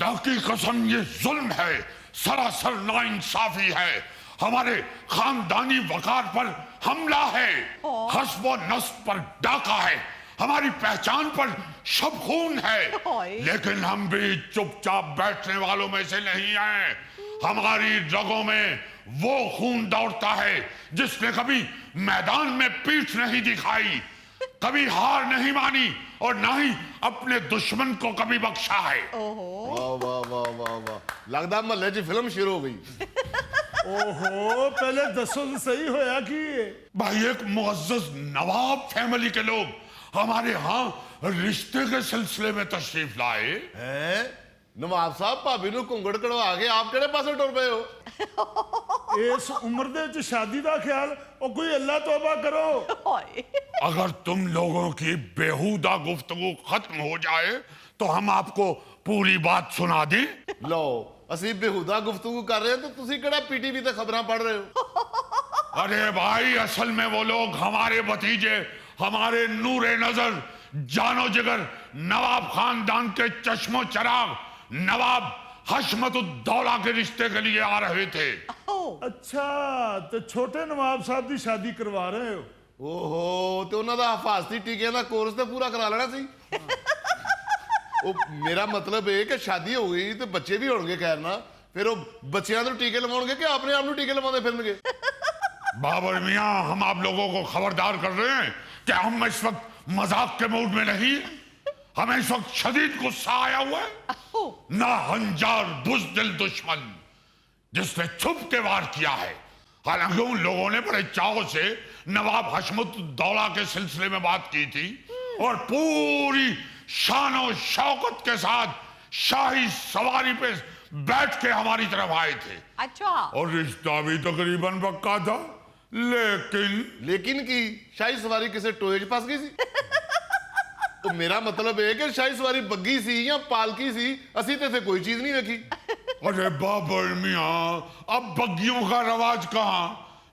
खुदा की कसम ये जुल्म है, सरासर नाइंसाफी है, हमारे खानदानी वकार पर हमला है, हस्ब व नस्ब पर डाका है, हमारी पहचान पर शब खून है। लेकिन हम भी चुपचाप बैठने वालों में से नहीं हैं। हमारी रगों में वो खून दौड़ता है जिसने कभी मैदान में पीठ नहीं दिखाई, कभी हार नहीं मानी और ना ही अपने दुश्मन को कभी बख्शा है। वाह वाह वाह वाह वाह, लगता महल्ले च फिल्म शुरू हो गई। ओहो, पहले दसो तो सही होया कि भाई एक मुअज्जज नवाब फैमिली के लोग हमारे यहाँ रिश्ते के सिलसिले में तशरीफ लाए हैं? नवाब साहब भाभी नु घुंगड़ कड़वा के आप केड़े पासे टुर पे हो? इस उम्र दे च शादी का ख्याल और कोई अल्लाह तौबा करो। अगर तुम लोगों की बेहुदा गुफ्तगू खत्म हो जाए तो हम आपको पूरी बात सुना दें। लो असी बेहुदा गुफ्तगू कर रहे हैं तो तुसी केड़ा पीटीवी ते खबरां पढ़ रहे हो? अरे भाई असल में वो लोग हमारे भतीजे, हमारे नूरे नजर, जानो जिगर नवाब खानदान के चश्मो चराग नवाब हशमतुद्दौला के रिश्ते के लिए आ रहे थे। अच्छा, तो छोटे नवाब साहब की शादी करवा रहे हो? ओहो, तो उन्हां दा हिफाजती टीकियां दा कोर्स ते पूरा करा लेना सी। ओ मेरा मतलब है कि शादी हो गई तो बच्चे भी होंगे, खैर ना, फिर वो बच्चियां तो टीके लवाउणगे कि अपने आप नूं टीके लवाउंदे फिरनगे? बाबर मियां, हम आप लोगों को खबरदार कर रहे हैं कि हम इस वक्त मजाक के मूड में नहीं, हमें इस वक्त शदीद गुस्सा आया हुआ है। ना हंजार बुज़दिल दुश्मन जिसने छुप के वार किया है। हालांकि उन लोगों ने बड़े चाव से नवाब हशमतुद्दौला के सिलसिले में बात की थी और पूरी शान और शौकत के साथ शाही सवारी पे बैठ के हमारी तरफ आए थे। अच्छा, और रिश्ता भी तकरीबन पक्का था, लेकिन की शाही सवारी किसे टोए च फस गई सी? तो मेरा मतलब है कि शाही सवारी बग्गी सी या पालकी सी, असी ते कोई चीज नहीं देखी। अरे बाबर मियां, अब बग्गियों का रवाज कहाँ,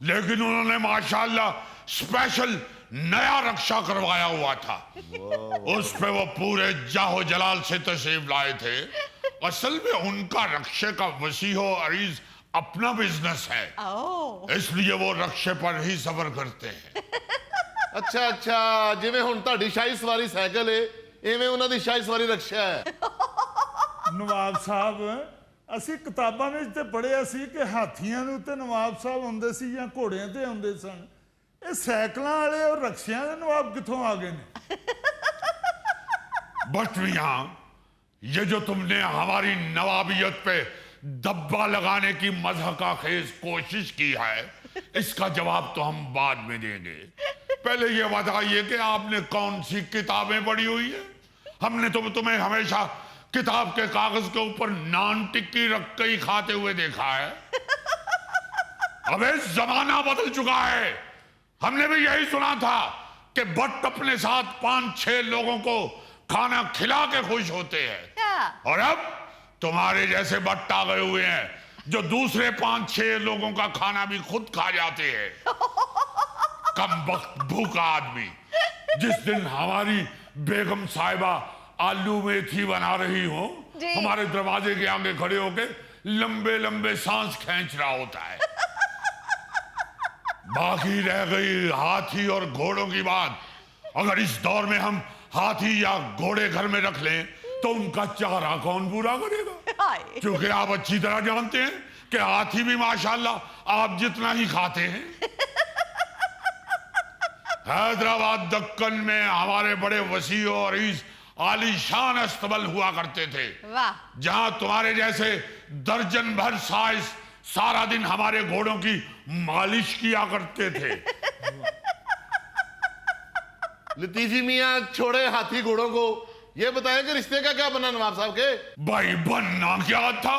लेकिन उन्होंने माशाल्लाह स्पेशल नया रक्षा करवाया हुआ था। उस पे वो पूरे जाहो जलाल से तशरीफ लाए थे। असल में उनका रक्षे का वसीहो अरीज अपना बिजनेस है, इसलिए वो रक्षे पर ही सफर करते हैं। अच्छा अच्छा, जिवें हुण तुहाडी शाही सवारी साइकिल है, इवें उन्हां दी शाही सवारी रक्षा है। नवाब साहब, असी किताबां विच ते पढ़िया सी कि हाथियां दे उत्ते नवाब साहब हुंदे सी या घोड़ियां ते हुंदे सन। ये साइकिलां वाले और रक्षियां दे नवाब कित्थों आ गए ने? बट मियां, ये जो तुमने हमारी नवाबियत पे दब्बा लगाने की मज़हका खेज कोशिश की है, इसका जवाब तो हम बाद में देंगे। पहले ये बताइए कि आपने कौन सी किताबें पढ़ी हुई है? हमने तो तुम्हें हमेशा किताब के कागज के ऊपर नान टिक्की रख के ही खाते हुए देखा है। अबे जमाना बदल चुका है। हमने भी यही सुना था कि भट्ट अपने साथ 5-6 लोगों को खाना खिला के खुश होते हैं, और अब तुम्हारे जैसे भट्ट आ गए हुए हैं जो दूसरे 5-6 लोगों का खाना भी खुद खा जाते हैं। कम वक्त भूखा आदमी। जिस दिन हमारी बेगम साहिबा आलू मेथी बना रही हो, हमारे दरवाजे के आगे खड़े होके लंबे लंबे सांस खींच रहा होता है। बाकी रह गई हाथी और घोड़ों की बात। अगर इस दौर में हम हाथी या घोड़े घर में रख लें तो उनका चारा कौन पूरा करेगा? क्योंकि आप अच्छी तरह जानते हैं कि हाथी भी माशाल्लाह आप जितना ही खाते हैं। हैदराबाद दक्कन में हमारे बड़े वसी और आलीशान अस्तबल हुआ करते थे, जहां तुम्हारे जैसे दर्जन भर साइज सारा दिन हमारे घोड़ों की मालिश किया करते थे। लतीफी मियां छोड़े हाथी घोड़ों को, ये बताएं कि रिश्ते का क्या बना नवाब साहब के? भाई बनना क्या था,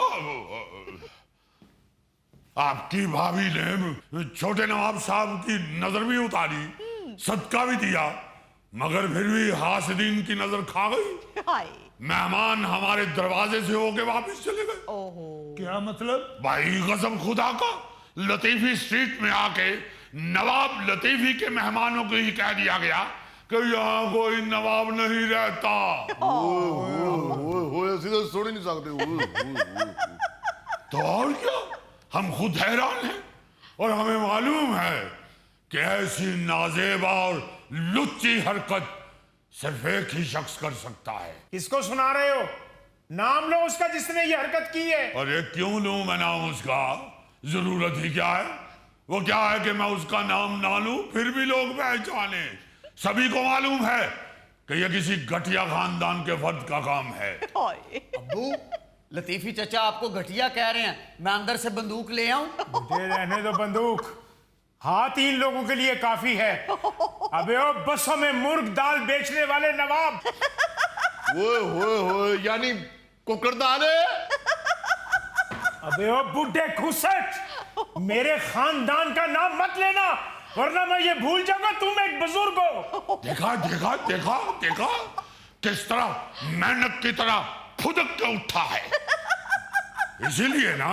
आपकी भाभी ने छोटे नवाब साहब की नजर भी उतारी, सदका भी दिया, मगर फिर भी हासिदीन की नजर खा गई। मेहमान हमारे दरवाजे से होके वापस चले गए। क्या मतलब? भाई कसम खुदा का, लतीफी स्ट्रीट में आके नवाब लतीफी के मेहमानों को ही कह दिया गया कि यहाँ कोई नवाब नहीं रहता। ओए ਅਸੀਂ ਤਾਂ ਸੁਣ ਹੀ ਨਹੀਂ ਸਕਦੇ तो और क्या, हम खुद हैरान हैं और हमें मालूम है कि ऐसी नाजेबा और लुच्ची हरकत सिर्फ एक ही शख्स कर सकता है। किसको सुना रहे हो? नाम लो उसका जिसने ये हरकत की है। अरे क्यों लूं मैं नाम उसका, जरूरत ही क्या है? वो क्या है कि मैं उसका नाम ना लूं फिर भी लोग पहचाने। सभी को मालूम है कि यह किसी घटिया खानदान के फर्द का काम है। अब्बू, लतीफी चचा आपको घटिया कह रहे हैं, मैं अंदर से बंदूक ले आऊं? मुझे रहने दो बंदूक, हाथ इन लोगों के लिए काफी है। अबे ओ बसों में मुर्ग दाल बेचने वाले नवाब, ओए यानी कुकर दाल है। अबे ओ बुढ़े खुसट, मेरे खानदान का नाम मत लेना वरना मैं ये भूल जाऊंगा तुम एक बुजुर्ग हो। देखा देखा देखा देखा किस तरह मेंढक की तरह फुदक के उठा है। इसीलिए ना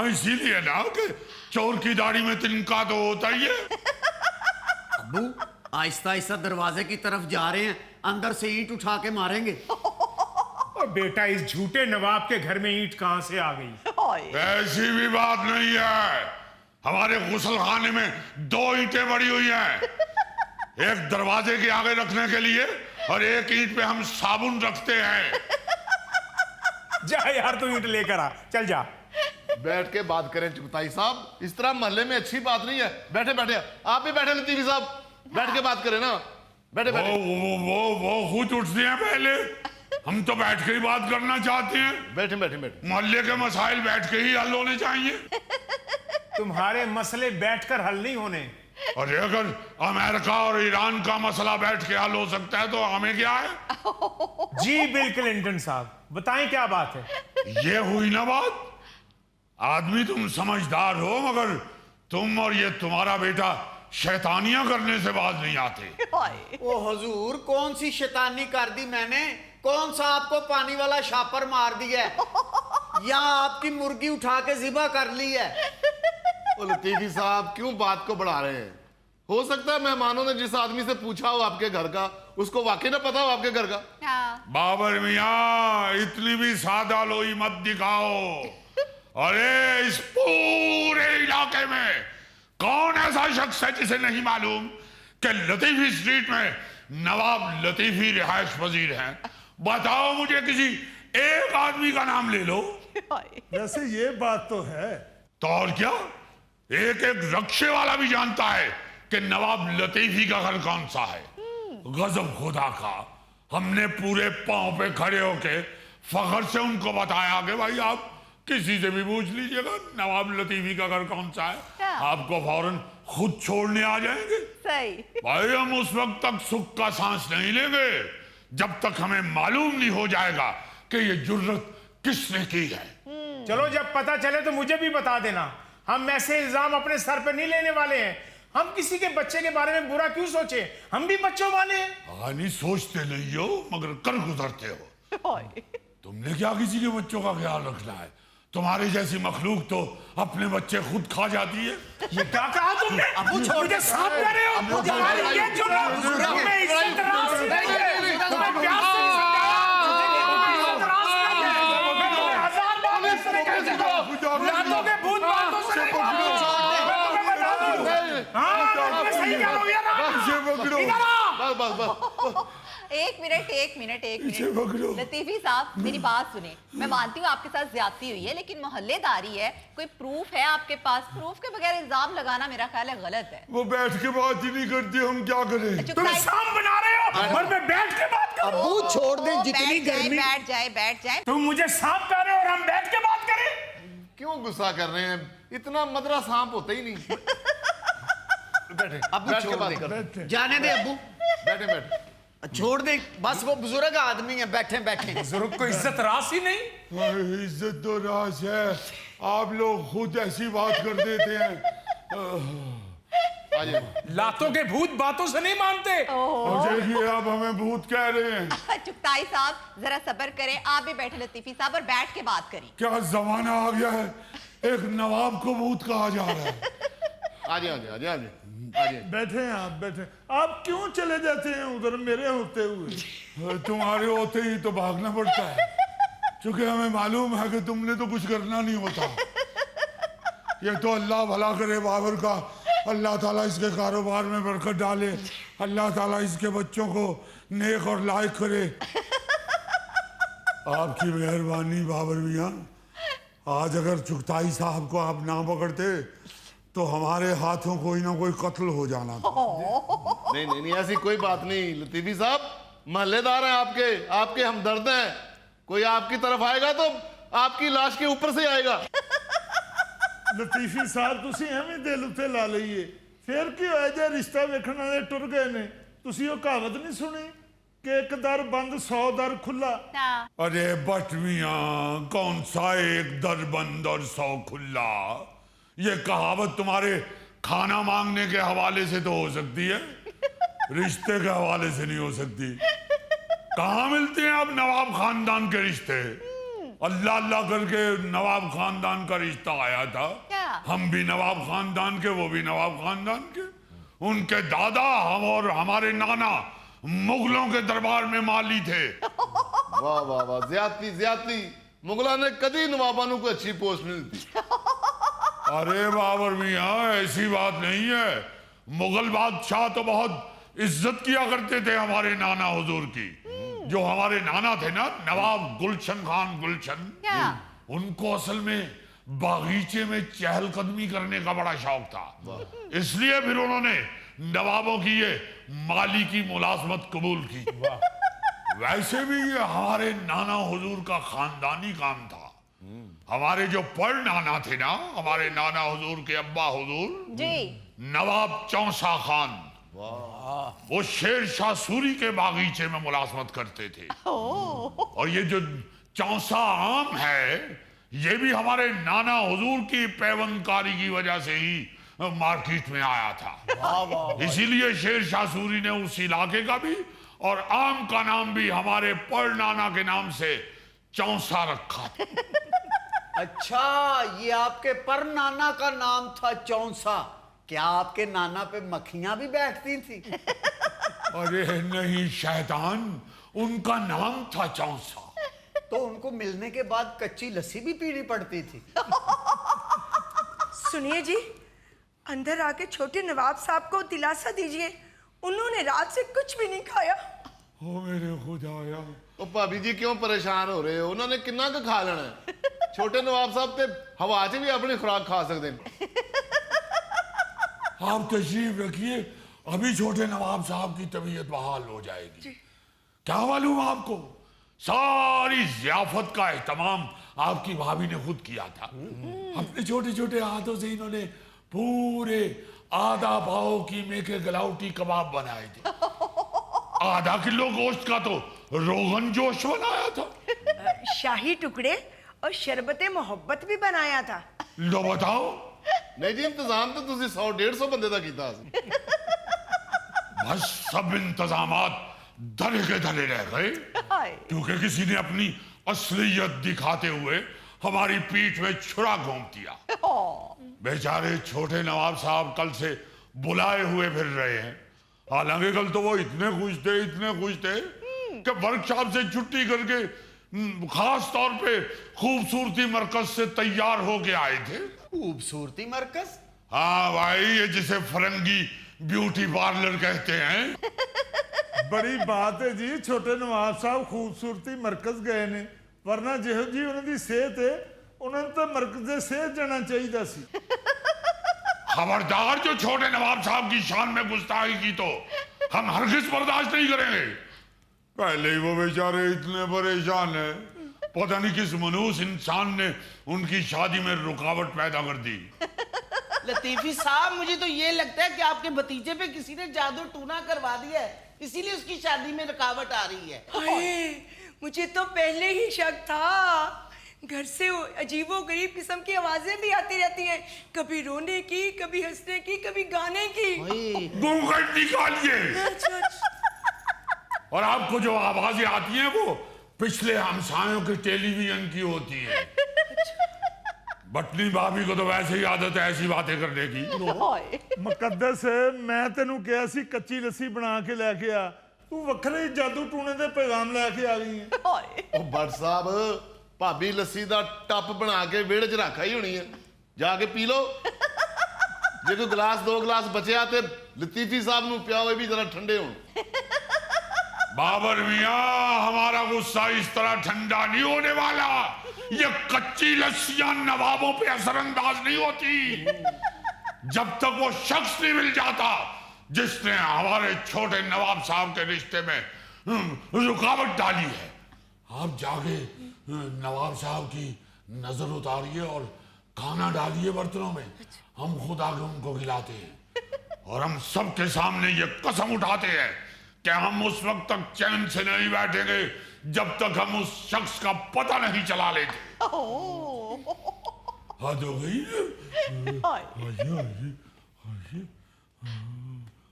कि चोर की दाढ़ी में तिनका तो होता ही है। अब्बू, आहिस्ता आहिस्ता दरवाजे की तरफ जा रहे हैं, अंदर से ईंट उठा के मारेंगे। और बेटा, इस झूठे नवाब के घर में ईंट कहां से आ गई? ऐसी भी बात नहीं है, हमारे गुसलखाने में 2 ईंटें पड़ी हुई हैं, एक दरवाजे के आगे रखने के लिए और एक ईंट पे हम साबुन रखते हैं। जा यार, तू ईंट लेकर आ, चल जा। बैठ के बात करें चुगताई साहब, इस तरह मोहल्ले में अच्छी बात नहीं है। बैठे बैठे, आप भी बैठे लतीफी साहब, बैठ के बात करें ना। बैठे बैठे। वो खुद उठते हैं पहले, हम तो बैठ के ही बात करना चाहते हैं। बैठे बैठे बैठे। मोहल्ले के मसाइल बैठ के ही हल होने चाहिए। तुम्हारे मसले बैठकर हल नहीं होने। और अगर अमेरिका और ईरान का मसला बैठ के हल हो सकता है तो हमें क्या है? जी बिल क्लिंटन साहब, बताएं क्या बात है? ये हुई ना बात। आदमी तुम समझदार हो, मगर तुम और ये तुम्हारा बेटा शैतानियां करने से बाज नहीं आते। ओ हुजूर, कौन सी शैतानी कर दी मैंने? कौन सा आपको पानी वाला शापर मार दिया है या आपकी मुर्गी उठा के जिबा कर ली है? ओ लतीफी साहब, क्यों बात को बढ़ा रहे हैं? हो सकता है मेहमानों ने जिस आदमी से पूछा हो आपके घर का, उसको वाकई ना पता हो आपके घर का। बाबर मियाँ, इतनी भी सादा लोई मत दिखाओ। अरे इस पूरे इलाके में कौन ऐसा शख्स है जिसे नहीं मालूम कि लतीफी स्ट्रीट में नवाब लतीफी रिहायश पजीर हैं? बताओ मुझे किसी एक आदमी का नाम ले लो। वैसे ये बात तो है। तो और क्या, एक रक्शे वाला भी जानता है कि नवाब लतीफी का घर कौन सा है। गजब खुदा का, हमने पूरे पांव पे खड़े होके फखर से उनको बताया कि भाई आप किसी से भी पूछ लीजिएगा नवाब लतीफी का घर कौन सा है, आपको फौरन खुद छोड़ने आ जाएंगे। सही। भाई हम उस वक्त तक सुख का सांस नहीं लेंगे जब तक हमें मालूम नहीं हो जाएगा कि ये जुर्रत किसने की है। चलो, जब पता चले तो मुझे भी बता देना। हम ऐसे इल्जाम अपने सर पे नहीं लेने वाले हैं। हम किसी के बच्चे के बारे में बुरा क्यों सोचे? हम भी बच्चों वाले हैं। नहीं सोचते नहीं हो मगर कर गुजरते हो। तुमने क्या किसी के बच्चों का ख्याल रखना है? तुम्हारी जैसी मखलूक तो अपने बच्चे खुद खा जाती है। ये क्या कहा तुमने? मुझे साथ कह रहे हो? तुम्हारी ये जुर्रत, तुम्हें इज्जत रास नहीं है। तुम्हें प्यार से समझाया, तुम्हें इज्जत रास नहीं है। मैं तुम्हें 1000 बार ऐसे कह चुका हूं। रातों के भूत बातों से नहीं मानो। मैं तुम्हें बता दूं। हाँ, मैं सही कह रहा हूं या ना? इधर आ। बस बस। एक मिनट लतीफी साहब, मेरी बात सुने। मैं मानती हूँ आपके साथ ज्यादती हुई है, लेकिन मोहल्लेदारी है, कोई प्रूफ है आपके पास? प्रूफ के बगैर इल्जाम लगाना मेरा ख्याल है गलत है। वो बैठ के बात ही नहीं करती, हम क्या करें? तुम शाम बना रहे हो और मैं बैठ के बात करूं? अब्बू छोड़ दे, जितनी गर्मी। बैठ जाए। तुम मुझे सांप कह रहे हो और हम बैठ के बात करें? क्यों गुस्सा कर रहे हैं? इतना मदरा सांप होता ही नहीं। बैठे, अब्बू बैठ के छोड़ बात दे, कर। जाने दे अब्बू, बैठे बैठे। छोड़ दे बस। वो बुजुर्ग आदमी है, बैठे बैठे। बुजुर्ग को इज्जत रास ही नहीं। इज्जत तो राज है, आप लोग खुद ऐसी बात कर देते हैं। लातों के भूत बातों से नहीं मानते। देखिए आप हमें भूत कह रहे हैं। चुगताई साहब, जरा सब्र करें। आप भी बैठे लतीफी साहब और बैठ के बात करें। क्या जमाना आ गया है, एक नवाब को भूत कहा जा रहा है। आजा। बैठे हैं आप, बैठे। आप क्यों चले जाते हैं उधर मेरे होते हुए? तुम्हारे होते ही तो भागना पड़ता है। क्योंकि हमें मालूम है कि तुमने तो कुछ करना नहीं होता। ये तो अल्लाह भला करे बाबर का, अल्लाह ताला इसके कारोबार में बरकत डाले, अल्लाह ताला इसके बच्चों को नेक और लायक करे। आपकी मेहरबानी बाबर मियाँ। आज अगर चुगताई साहब को आप ना पकड़ते तो हमारे हाथों कोई ना कोई कत्ल हो जाना था। नहीं नहीं नहीं, ऐसी कोई बात नहीं लतीफी साहब, महल्लेदार हैं आपके, आपके हमदर्द हैं। कोई आपकी तरफ आएगा तो आपकी लाश के ऊपर से आएगा। लतीफी साहब तुसी एवं दिल उत्ते ला लईए, फिर की होया जे रिश्ता वेखण वाले टुर गए ने। तुसी वो कहावत नहीं सुनी कि एक दर बंद 100 दर खुला? अरे बट मियाँ, कौन सा एक दर बंद और 100 खुला? ये कहावत तुम्हारे खाना मांगने के हवाले से तो हो सकती है, रिश्ते के हवाले से नहीं हो सकती। कहाँ मिलते हैं अब नवाब खानदान के रिश्ते? अल्लाह अल्लाह करके नवाब खानदान का रिश्ता आया था। हम भी नवाब खानदान के, वो भी नवाब खानदान के। उनके दादा हम और हमारे नाना मुगलों के दरबार में माली थे। वाह वाह वाह, ज्यादती ज्यादती। मुगलों ने कभी नवाबानों को अच्छी पोस्ट नहीं दी। अरे बाबर मियाँ, ऐसी बात नहीं है। मुगल बादशाह तो बहुत इज्जत किया करते थे हमारे नाना हुजूर की। जो हमारे नाना थे ना, नवाब गुलशन खान गुलशन, उनको असल में बागीचे में चहलकदमी करने का बड़ा शौक था। इसलिए फिर उन्होंने नवाबों की ये माली की मुलाजमत कबूल की। वैसे भी ये हमारे नाना हुजूर का खानदानी काम था। हमारे जो पर नाना थे ना, हमारे नाना हुजूर के अब्बा हुजूर जी, नवाब चौसा खान, वो शेर शाह सूरी के बागीचे में मुलाजमत करते थे। और ये जो चौसा आम है, ये भी हमारे नाना हुजूर की पैवंदकारी की वजह से ही मार्केट में आया था। इसीलिए शेर शाह सूरी ने उस इलाके का भी और आम का नाम भी हमारे पर नाना के नाम से चौसा रखा। अच्छा, ये आपके पर नाना का नाम था चौंसा। क्या आपके नाना पे मक्खियां भी बैठती थी? अरे नहीं शैतान, उनका नाम था चौसा। तो उनको मिलने के बाद कच्ची लस्सी भी पीनी पड़ती थी। सुनिए जी, अंदर आके छोटे नवाब साहब को दिलासा दीजिए, उन्होंने रात से कुछ भी नहीं खाया। ओ मेरे खुदाया। ओ भाभी जी क्यों परेशान हो रहे हो? उन्होंने किन्ना का खा लेना है। छोटे नवाब साहब ते हवा च भी अपनी खुराक खा सकते हैं। आप तशरीफ रखिए, अभी छोटे नवाब साहब की तबीयत बहाल हो जाएगी। क्या मालूम आपको, सारी जियाफत का एहतमाम आपकी भाभी ने खुद किया था। अपने छोटे छोटे हाथों से इन्होंने पूरे आधा पाव कीमे के गलाउटी कबाब बनाए थे। आधा किलो गोश्त का तो रोगन जोश बनाया था। शाही टुकड़े और शरबत मोहब्बत भी बनाया था। लो बताओ। नहीं जी, इंतजाम तो तुसी 100-150 बंदे दा कीता सी। बस सब इंतजामात धरे के धरे रह गए, क्योंकि किसी ने अपनी असलियत दिखाते हुए हमारी पीठ में छुरा घोंप दिया। बेचारे छोटे नवाब साहब कल से बुलाए हुए फिर रहे हैं। हालांकि कल तो वो इतने खुश थे कि वर्कशॉप से छुट्टी करके खास तौर पे खूबसूरती मरकज से तैयार होके आए थे। खूबसूरती मरकज? हाँ भाई, ये जिसे फरंगी ब्यूटी पार्लर कहते हैं। बड़ी बात है जी, छोटे नवाब साहब खूबसूरती मरकज गए ने, वरना जिहो जी उन्होंने सेहत है, उन्होंने तो मरकज सेहत जाना चाहिए सी। खबरदार, जो छोटे नवाब साहब की शान में गुस्ताखी की तो हम हरगिज बर्दाश्त नहीं करेंगे। पहले ही वो बेचारे इतने परेशान है, पता नहीं किस मनूस इंसान ने उनकी शादी में रुकावट पैदा कर दी। लतीफी साहब, मुझे तो ये लगता है कि आपके भतीजे पे किसी ने जादू टूना करवा दिया है, इसीलिए उसकी शादी में रुकावट आ रही है। हाय, मुझे तो पहले ही शक था। घर से अजीबो गरीब किस्म की आवाजें भी आती रहती हैं, कभी रोने की, कभी हंसने की, कभी गाने की। घूंघट निकालिए। और आपको जो आवाजें आती हैं वो पिछले हमसायों के टेलीविजन की होती है। बटनी भाभी को तो वैसे ही आदत है ऐसी बातें करने की। मुकद्दस, मैं तेनू कहा सी कच्ची लस्सी बना के लेके आ, तू वखरे ही जादू टूने दे पैगाम लेके आ गई है। ओ भट्ट साहब, ਭਾਬੀ ਲੱਸੀ ਦਾ ਟੱਪ ਬਣਾ ਕੇ ਵਿਹੜੇ 'ਚ ਰੱਖਾ ਹੀ ਹੋਣੀ ਹੈ, ਜਾ ਕੇ ਪੀ ਲਓ। ਜੇ ਕੋਈ ਗਲਾਸ 2 ਗਲਾਸ ਬਚਿਆ ਤੇ लतीफी साहब ਨੂੰ ਪਿਆਓ, ਇਹ ਵੀ जरा ठंडे हों। बाबर मियाँ, हमारा गुस्सा इस तरह ठंडा नहीं होने वाला। ये कच्ची लस्सियां नवाबों पे असरअंदाज नहीं होती जब तक वो शख्स नहीं मिल जाता जिसने हमारे छोटे नवाब साहब के रिश्ते में रुकावट डाली है। आप जाके नवाब साहब की नजर उतारिए और खाना डालिए बर्तनों में, हम खुद आके उनको खिलाते हैं और हम सबके सामने ये कसम उठाते हैं कि हम उस वक्त तक चैन से नहीं बैठेंगे जब तक हम उस शख्स का पता नहीं चला लेते। हद हो गई।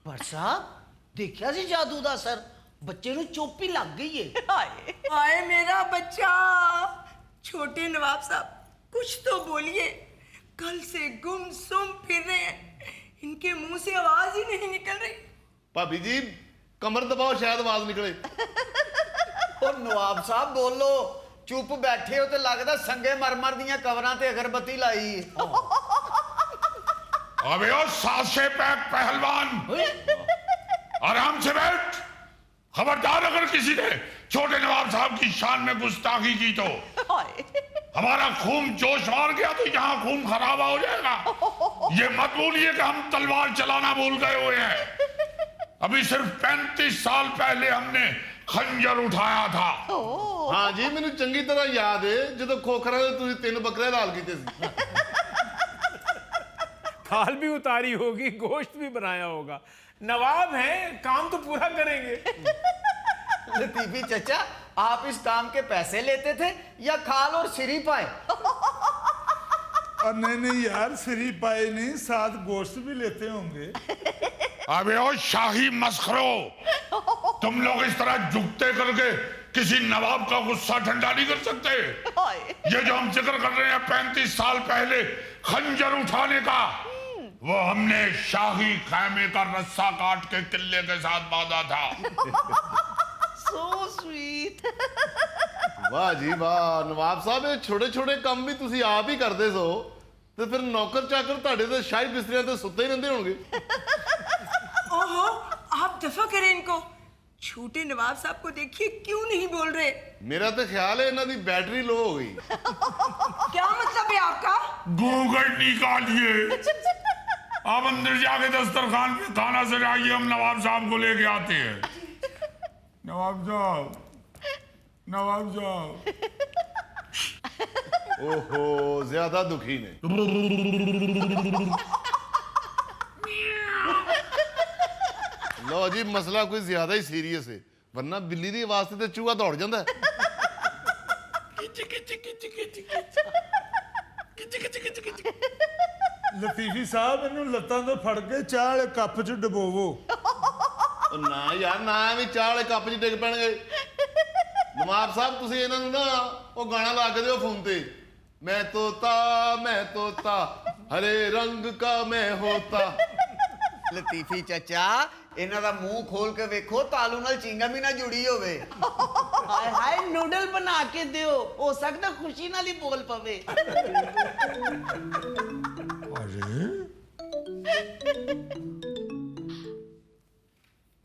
पर साहब देखिया जी जादू दा असर, बच्चे ਨੂੰ ਚੁੱਪ ਹੀ ਲੱਗ गई है। हाय मेरा बच्चा। छोटे नवाब साहब कुछ तो बोलिए, कल से गुमसुम फिर रहे हैं, इनके मुंह से आवाज ही नहीं निकल रही। भाभी जी कमर दबाओ, शायद आवाज निकले। और नवाब साहब बोलो, चुप बैठे हो तो लगता संगे मरमर दियां कवरां ते अगरबत्ती लाई। अबे ओ सासे पैक पहलवान, आराम से बैठ। खबरदार अगर किसी ने छोटे नवाब साहब की शान में गुस्ताखी की तो हमारा खून जोश मार गया तो यहाँ खून खराबा हो जाएगा। ये मत भूलिए कि हम तलवार चलाना भूल गए हुए हैं। अभी सिर्फ 35 साल पहले हमने खंजर उठाया था। हाँ जी, मैंने चंगी तरह याद है जो खोखरा ने तुझे 3 बकरे लाल किए थे। खाल भी उतारी होगी, गोश्त भी बनाया होगा। नवाब हैं, काम तो पूरा करेंगे। लतीफी चचा, आप इस काम के पैसे लेते थे या खाल और सिरी पाए? और नहीं यार, सिरी पाए नहीं, साथ गोश्त भी लेते होंगे। अबे ओ शाही मस्खरो, तुम लोग इस तरह झुकते करके किसी नवाब का गुस्सा ठंडा नहीं कर सकते। ये जो हम जिक्र कर रहे हैं 35 साल पहले खंजर उठाने का, वो हमने शाही खैमे का रस्सा काट के किले के साथ बांधा था। So sweet। वाह जी वाह, नवाब साहब ये छोटे छोटे काम भी तुसी आप ही करते सो, तो फिर नौकर चाकर ताड़े तो शाही बिस्तरियां तो सुते ही रहते होंगे। ओहो, आप दफा करें इनको। छोटे नवाब साहब को देखिए क्यों नहीं बोल रहे। मेरा तो ख्याल है इन्हों की बैटरी लो हो गई। क्या मतलब है आपका? घूंघट निकालिए, आप अंदर जाके दस्तरखान पे खाना सजाइए, हम नवाब साहब को लेके आते हैं। नवाब साहब, नवाब साहब। ओहो, ज्यादा दुखी ने। लो जी, मसला कोई ज्यादा ही सीरियस है, वरना बिल्ली की आवाज से तो चूहा दौड़ जाता है। लतीफी साहब, इन्हू लत्तां तो फड़ के चाह वाले कप च डबोवो। ना यार, ना भी चाह वाले कप च डिग पैणगे। नवाब साहब तुसीं इन्हां नूं ना वो गाना ला के दिओ फोन ते, मैं तोता हरे रंग का मैं होता। लतीफी चचा, इन्हां दा मुंह खोल के वेखो, तालू नाल चिंगम ही ना जुड़ी होवे। हाय हाय, नूडल बना के दियो, हो सकता खुशी नाल ही बोल पवे।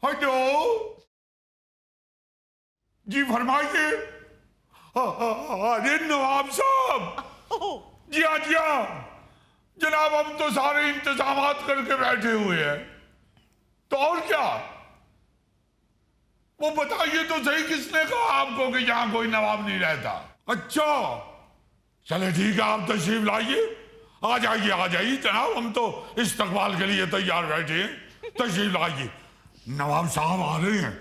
हेलो जी, फरमाइए। अरे नवाब साहब, जी हाँ जनाब, हम तो सारे इंतजामात करके बैठे हुए हैं, तो और क्या। वो बताइए तो सही, किसने कहा आपको कि यहां कोई नवाब नहीं रहता? अच्छा चले ठीक है, आप तशरीफ लाइए। आ जाइए जनाब, हम तो इस्तकबाल के लिए तैयार बैठे हैं। तशरीफ लाइए, नवाब साहब आ रहे हैं।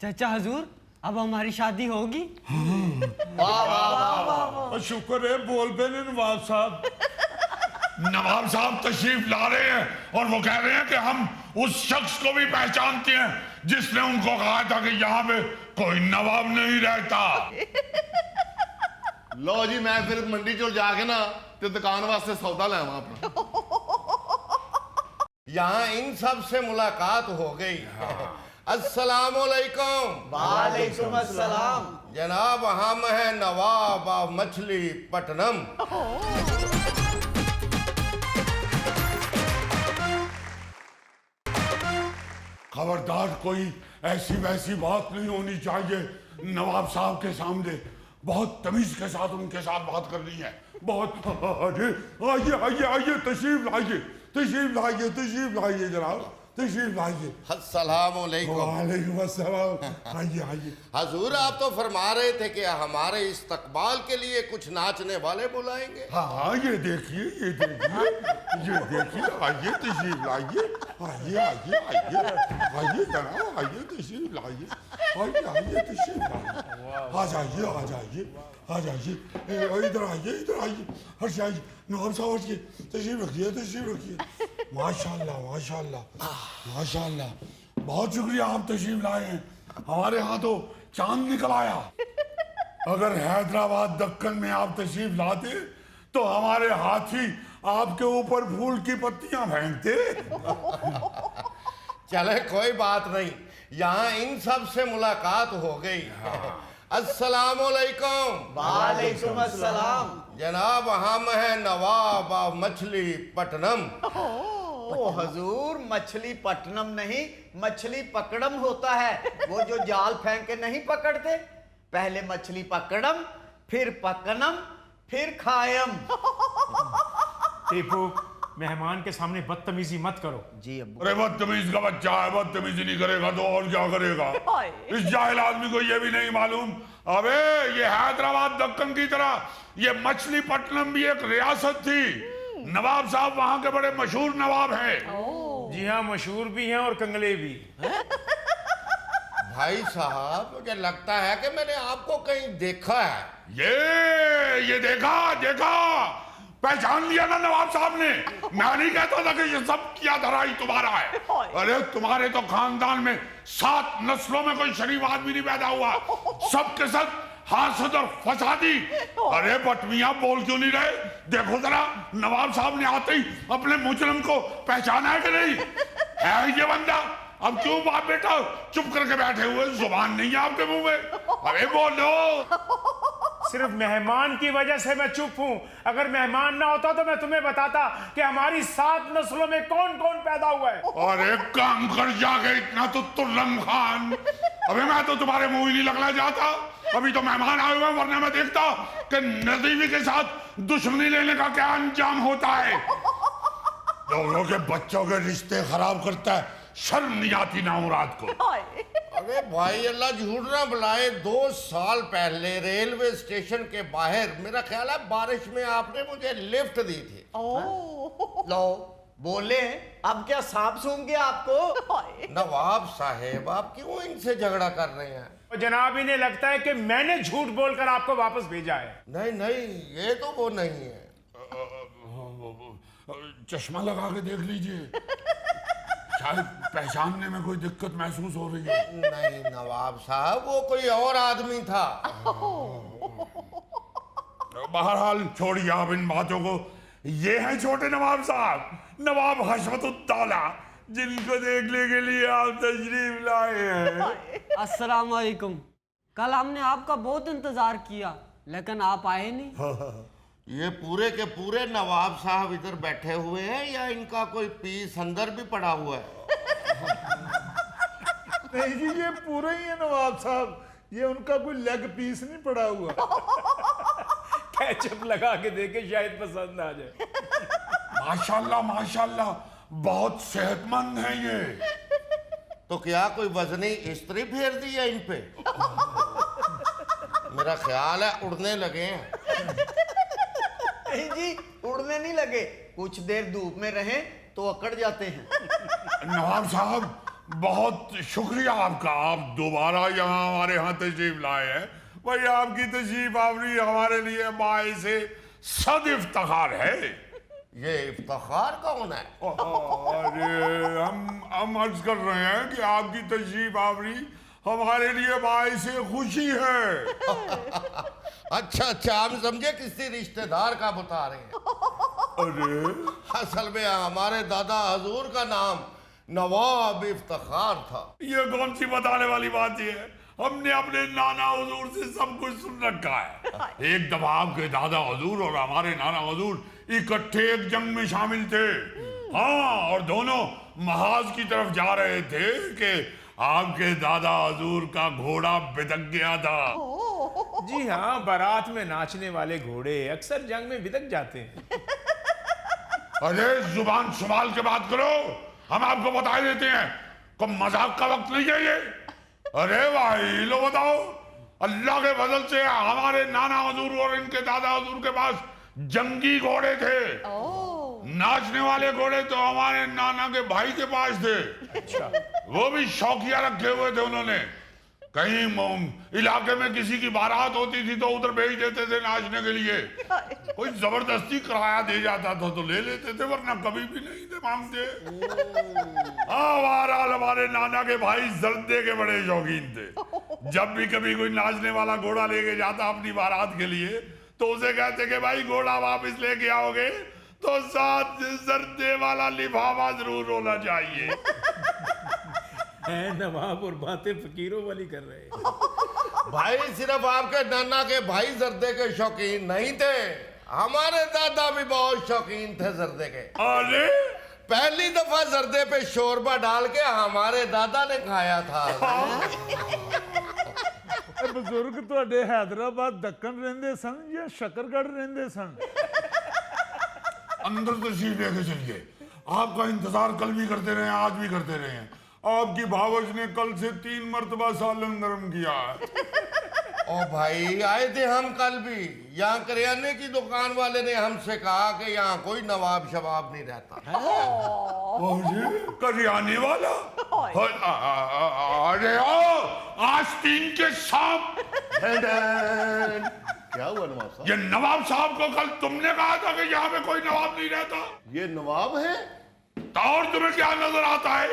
चाचा हजूर, अब हमारी शादी होगी। और शुक्र है बोल पे ने नवाब साहब। नवाब साहब तशरीफ ला रहे हैं और वो कह रहे हैं कि हम उस शख्स को भी पहचानते हैं जिसने उनको कहा था कि यहाँ पे कोई नवाब नहीं रहता। लो जी, मैं फिर मंडी चो जाके ना ते दुकान वास्ते सौदा लावा अपना। यहाँ इन सब से मुलाकात हो गई। अस्सलामुअलैकुम। वालेकुम अस्सलाम। जनाब हम हैं नवाब ऑफ मछलीपट्टनम। खबरदार कोई ऐसी वैसी बात नहीं होनी चाहिए नवाब साहब के सामने। बहुत तमीज के साथ उनके साथ बात करनी है। बहुत अरे आइए आइए आइए तशरीफ लाइए तशरीफ लाइए तशरीफ लाइए जनाब तशरीफ लाइए। अस्सलामुअलैकुम। वालेकुम अस्सलाम। आइए आइए। हजूर आप तो फरमा रहे थे कि हमारे इस्तकबाल के लिए कुछ नाचने वाले बुलाएंगे। हाँ ये देखिए ये देखिए आइए तशरीफ लाइए आइए आइए आइए आइए जनाब आइए तशरीफ लाइए आइए आइए तशरीफ लाइए आ जाइए आ जाइए आ जाइए इधर आइए हट जाइए नवाब साहब हट के तशरीफ रखिए माशाल्लाह माशाल्लाह माशाल्लाह बहुत शुक्रिया आप तशरीफ लाए हैं। हमारे यहाँ तो चांद निकल आया। अगर हैदराबाद दक्कन में आप तशरीफ लाते तो हमारे हाथी आपके ऊपर फूल की पत्तियां फेंकते। चले कोई बात नहीं, यहाँ इन सब से मुलाकात हो गई। अस्सलामुअलैकुम। वालेकुम अस्सलाम। जनाब हम हैं नवाब ऑफ मछलीपट्टनम। ओ हजूर, मछलीपट्टनम नहीं मछली पकड़म होता है। वो जो जाल फेंक के नहीं पकड़ते, पहले मछली पकड़म फिर पकनम फिर खायम। टीपू, मेहमान के सामने बदतमीजी मत करो। जी अब्बू। अरे बदतमीज का बच्चा है, बदतमीजी नहीं करेगा तो और क्या करेगा। इस जाहिल आदमी को ये भी नहीं मालूम। अबे ये हैदराबाद दक्कन की तरह ये मछलीपट्टनम भी एक रियासत थी। नवाब साहब वहां के बड़े मशहूर नवाब हैं। जी हाँ, मशहूर भी हैं और कंगले भी। भाई साहब मुझे लगता है कि मैंने आपको कहीं देखा है। ये देखा पहचान लिया ना नवाब साहब ने। मैं नहीं कहता था कि ये सब किया धरा ही तुम्हारा है। अरे तुम्हारे तो खानदान में 7 नस्लों में कोई शरीफ आदमी नहीं पैदा हुआ। सब के सब हासद और फसादी। अरे बटमिया बोल क्यों नहीं रहे? देखो जरा नवाब साहब ने आते ही अपने मुजरिम को पहचाना है कि नहीं? है ये बंदा। अब क्यों बाप बेटा चुप करके बैठे हुए? जुबान नहीं है आपके मुंह में? अरे बोलो। सिर्फ मेहमान की वजह से मैं चुप हूँ। अगर मेहमान ना होता तो मैं तुम्हें बताता कि हमारी 7 नस्लों में कौन कौन पैदा हुआ है। अरे काम कर जाके इतना तो तुर्रम खान। अबे मैं तो तुम्हारे मुंह ही नहीं लगना चाहता। अभी तो मेहमान आए हुए, वरना मैं देखता कि नदीवी के साथ दुश्मनी लेने का क्या अंजाम होता है। लोगों के बच्चों के रिश्ते खराब करता है। शर्म नहीं आती ना मुराद को। अरे भाई अल्लाह झूठ ना बुलाए, 2 साल पहले रेलवे स्टेशन के बाहर मेरा ख्याल है बारिश में आपने मुझे लिफ्ट दी थी। लो बोले, अब क्या सांप सूंघ गया आपको? नवाब साहेब आप क्यों इनसे झगड़ा कर रहे हैं? और जनाब इन्हें लगता है कि मैंने झूठ बोलकर आपको वापस भेजा है। नहीं नहीं, ये तो वो नहीं है। चश्मा लगा के देख लीजिए, शायद पहचानने में कोई दिक्कत महसूस हो रही है। नहीं नवाब साहब, वो कोई और आदमी था। बहरहाल छोड़िए आप इन बातों को। ये हैं छोटे नवाब साहब, नवाब हशमतुद्दौला, जिनको देखने के लिए आप तशरीफ लाए हैं। अस्सलाम वालेकुम। कल हमने आपका बहुत इंतजार किया लेकिन आप आए नहीं। ये पूरे के पूरे नवाब साहब इधर बैठे हुए हैं या इनका कोई पीस अंदर भी पड़ा हुआ है? नहीं जी, ये पूरे ही है नवाब साहब। ये उनका कोई लेग पीस नहीं पड़ा हुआ। केचप लगा के देखे, शायद पसंद आ जाए। माशाल्लाह माशाल्लाह, बहुत सेहतमंद है ये। तो क्या कोई वजनी इस्त्री फेर दी है इन पे? मेरा ख्याल है उड़ने लगे हैं। नहीं जी, उड़ने नहीं लगे। कुछ देर धूप में रहें तो अकड़ जाते हैं। नवाब साहब बहुत शुक्रिया आपका, आप दोबारा यहाँ हमारे यहाँ तशरीफ लाए हैं। भाई आपकी तशरीफ आवरी हमारे लिए बाइसे सद इफ्तिखार है। ये इफ्तिखार कौन है? अरे हम अर्ज कर रहे हैं कि आपकी तशरीफ आवरी हमारे लिए बाइसे खुशी है। अच्छा, हम समझे किसी रिश्तेदार का बता रहे हैं। अरे असल में हमारे दादा हजूर का नाम नवाब इफ्तिखार था। ये कौन सी बताने वाली बात है? हमने अपने नाना हुजूर से सब कुछ सुन रखा है। एक दफा आपके दादा हुजूर और हमारे नाना हुजूर इकट्ठे एक जंग में शामिल थे। हाँ, और दोनों महाज की तरफ जा रहे थे कि आपके दादा हुजूर का घोड़ा बिदक गया था। जी हाँ, बारात में नाचने वाले घोड़े अक्सर जंग में बिदक जाते हैं। अरे जुबान संभाल के बात करो, हम आपको बता देते हैं। को मजाक का वक्त नहीं है ये। अरे भाई लो बताओ, अल्लाह के फजल से हमारे नाना हुजूर और इनके दादा हुजूर के पास जंगी घोड़े थे। नाचने वाले घोड़े तो हमारे नाना के भाई के पास थे। अच्छा। वो भी शौकिया रखे हुए थे उन्होंने। कहीं इलाके में किसी की बारात होती थी तो उधर भेज देते थे नाचने के लिए। कोई जबरदस्ती किराया दे जाता था तो ले लेते थे, वरना कभी भी नहीं थे मांगते। हमारे नाना के भाई जर्दे के बड़े शौकीन थे। जब भी कभी कोई नाचने वाला घोड़ा लेके जाता अपनी बारात के लिए तो उसे कहते कि भाई घोड़ा वापस लेके आओगे तो साथ जर्दे वाला लिफाफा जरूर होना चाहिए। है नवाब और बातें फकीरों वाली कर रहे हैं। भाई सिर्फ आपके नाना के भाई जर्दे के शौकीन नहीं थे, हमारे दादा भी बहुत शौकीन थे जर्दे के। अरे पहली दफा जर्दे पे शोरबा डाल के हमारे दादा ने खाया था। ਬਜ਼ੁਰਗ ਤੁਹਾਡੇ हैदराबाद दक्कन ਰਹਿੰਦੇ ਸਨ ਜਾਂ शकरगढ़ ਰਹਿੰਦੇ ਸਨ? अंदर तशरीफ लेके चलिए। आपका इंतजार कल भी करते रहे, आज भी करते रहे हैं। आपकी भावज ने कल से 3 मरतबा सालन नरम किया है। ओ भाई आए थे हम कल भी। यहाँ करियाने की दुकान वाले ने हमसे कहा कि यहाँ कोई नवाब शबाब नहीं रहता। करियाने वाला? अरे ओ आस्तीन के सांप। क्या हुआ नवाब साहब? ये नवाब साहब को कल तुमने कहा था कि यहाँ पे कोई नवाब नहीं रहता। ये नवाब है? तो और तुम्हें क्या नजर आता है?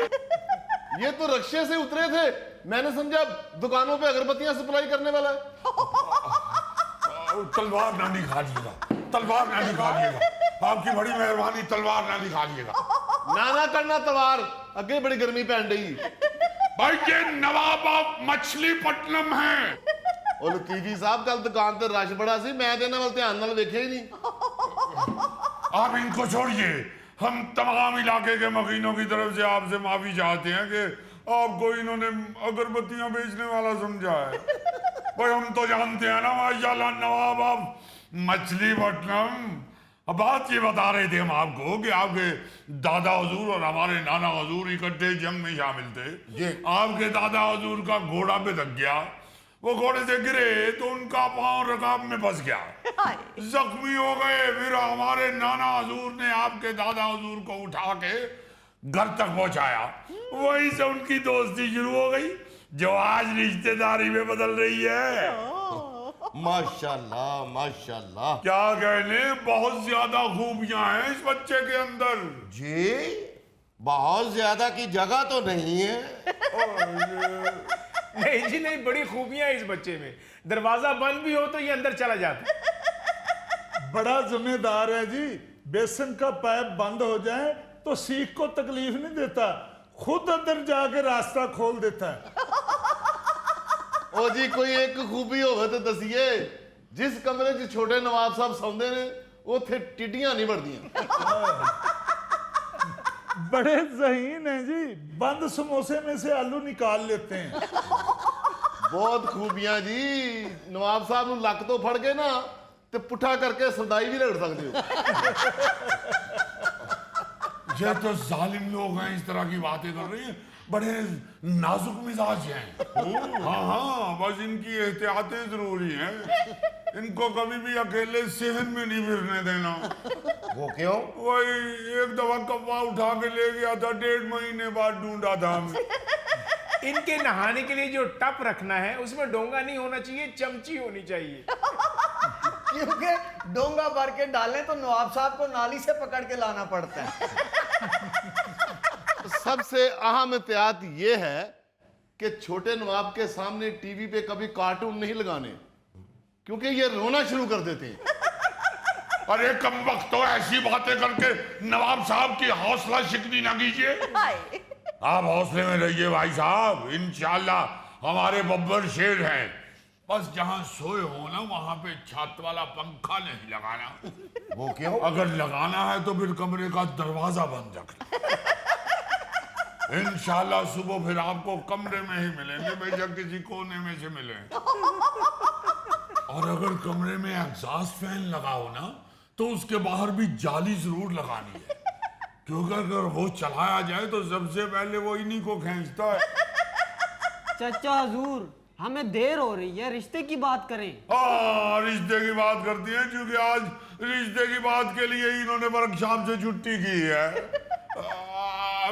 ये तो रक्शे से उतरे थे, मैंने समझा दुकानों पे अगरबत्तियां सप्लाई करने वाला है। तलवार ना निकालिएगा, तलवार ना निकालिएगा। आपकी बड़ी मेहरबानी, तलवार ना निकालिएगा। नाना करना तलवार, अगे बड़ी गर्मी पहन रही। भाई ये नवाब ऑफ मछलीपट्टनम है। और लतीफी साहब कल दुकान पे रश बड़ा सी, मैं तो इन्हां वल ध्यान नाल देखिया ही नहीं। आप इनको छोड़िए। हम तमाम इलाके के मकीनों की तरफ से आपसे माफी चाहते हैं कि आपको इन्होंने अगरबत्तियां बेचने वाला समझा है। भाई हम तो जानते हैं ना माशाल्लाह नवाब ऑफ मछलीपट्टनम। अब बात ये बता रहे थे हम आपको कि आपके दादा हुजूर और हमारे नाना हुजूर इकट्ठे जंग में शामिल थे। आपके दादा हुजूर का घोड़ा बिदक गया, वो घोड़े से गिरे तो उनका पांव रकाब में फंस गया, जख्मी हो गए। फिर हमारे नाना हुजूर ने आपके दादा हुजूर को उठा के घर तक पहुंचाया। वहीं से उनकी दोस्ती शुरू हो गई जो आज रिश्तेदारी में बदल रही है। माशाल्लाह माशाल्लाह। क्या कहने, बहुत ज्यादा खूबियां हैं इस बच्चे के अंदर। जी बहुत ज्यादा की जगह तो नहीं है। नहीं जी नहीं, बड़ी खूबियां हैं इस बच्चे में। दरवाजा बंद भी हो तो ये अंदर चला जाता है। बड़ा जिम्मेदार है जी। बेसन का पाइप बंद हो जाए तो सीख को तकलीफ नहीं देता, खुद अंदर जाके रास्ता खोल देता है। ओ जी कोई एक खूबी होवे तो दसिए। जिस कमरे च छोटे नवाब साहब सौंदे ने उथे टिड्डियां नहीं बढ़दियां। बड़े ज़हीन हैं जी, बंद समोसे में से आलू निकाल लेते हैं। बहुत खूबियां जी। नवाब साहब ਨੂੰ ਲੱਕ ਤੋਂ ਫੜ ਕੇ ਨਾ ਤੇ ਪੁੱਠਾ ਕਰਕੇ ਸਰਦਾਈ ਵੀ ਰਗੜ ਸਕਦੇ ਹੋ। ये तो जालिम लोग हैं, इस तरह की बातें कर रही हैं। बड़े नाजुक मिजाज हैं। हाँ हाँ, बस इनकी एहतियातें जरूरी हैं। इनको कभी भी अकेले सहन में नहीं फिरने देना। वो क्यों? वही एक दफा कब्बा उठा के ले गया था, 1.5 महीने बाद ढूंढा था हमने। इनके नहाने के लिए जो टप रखना है उसमें डोंगा नहीं होना चाहिए, चमची होनी चाहिए। क्योंकि डोंगा भर के डालें तो नवाब साहब को नाली से पकड़ के लाना पड़ता है। सबसे अहम एहतियात ये है कि छोटे नवाब के सामने टीवी पे कभी कार्टून नहीं लगाने, क्योंकि ये रोना शुरू कर देते हैं। अरे कम वक्त तो ऐसी बातें करके नवाब साहब की हौसला शिकनी ना कीजिए। आप हौसले में रहिए भाई साहब, इंशाल्लाह हमारे बब्बर शेर हैं। बस जहां सोए हो ना वहां पे छत वाला पंखा नहीं लगाना। वो क्यों? अगर लगाना है तो फिर कमरे का दरवाजा बंद रखना। इंशाल्लाह सुबह फिर आपको कमरे में ही मिलेंगे, बेशक किसी कोने में से मिले। और अगर कमरे में एग्जॉस्ट फैन लगा हो ना तो उसके बाहर भी जाली जरूर लगानी है, क्योंकि अगर वो चलाया जाए तो सबसे पहले वो इन्हीं को खींचता है। चाचा हजूर, हमें देर हो रही है, रिश्ते की बात करें। हाँ, रिश्ते की बात करती हैं, क्योंकि आज रिश्ते की बात के लिए इन्होंने वर्कशॉप से छुट्टी की है।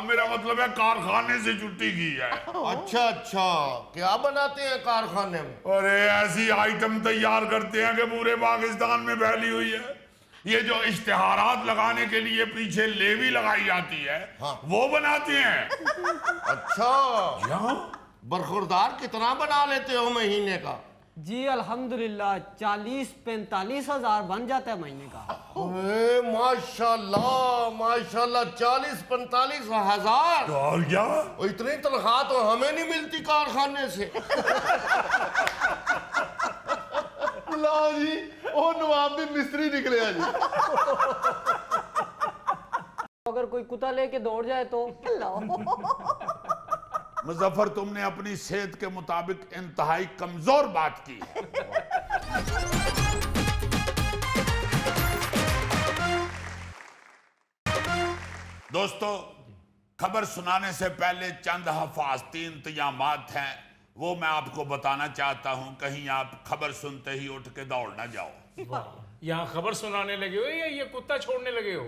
मेरा मतलब है कारखाने से छुट्टी की है। अच्छा अच्छा, क्या बनाते हैं कारखाने में? अरे ऐसी आइटम तैयार करते हैं कि पूरे पाकिस्तान में फैली हुई है। ये जो इश्तिहारात लगाने के लिए पीछे लेवी लगाई जाती है, हाँ। वो बनाते हैं। अच्छा, बरखुरदार कितना बना लेते हो महीने का? जी अल्हम्दुलिल्लाह 40-45 हजार बन जाता है महीने का। अरे माशाल्लाह माशाल्लाह, 40-45 हजार। और क्या? और इतनी तनख्वाह तो हमें नहीं मिलती कारखाने से। लो जी, ओ नवाब भी मिस्त्री निकले हैं जी। अगर कोई कुत्ता लेके दौड़ जाए तो मुजफ्फर, तुमने अपनी सेहत के मुताबिक इंतहाई कमजोर बात की है। दोस्तों, खबर सुनाने से पहले चंद हिफाजती इंतजामात हैं, वो मैं आपको बताना चाहता हूं, कहीं आप खबर सुनते ही उठ के दौड़ ना जाओ। यहाँ खबर सुनाने लगे हो या ये कुत्ता छोड़ने लगे हो?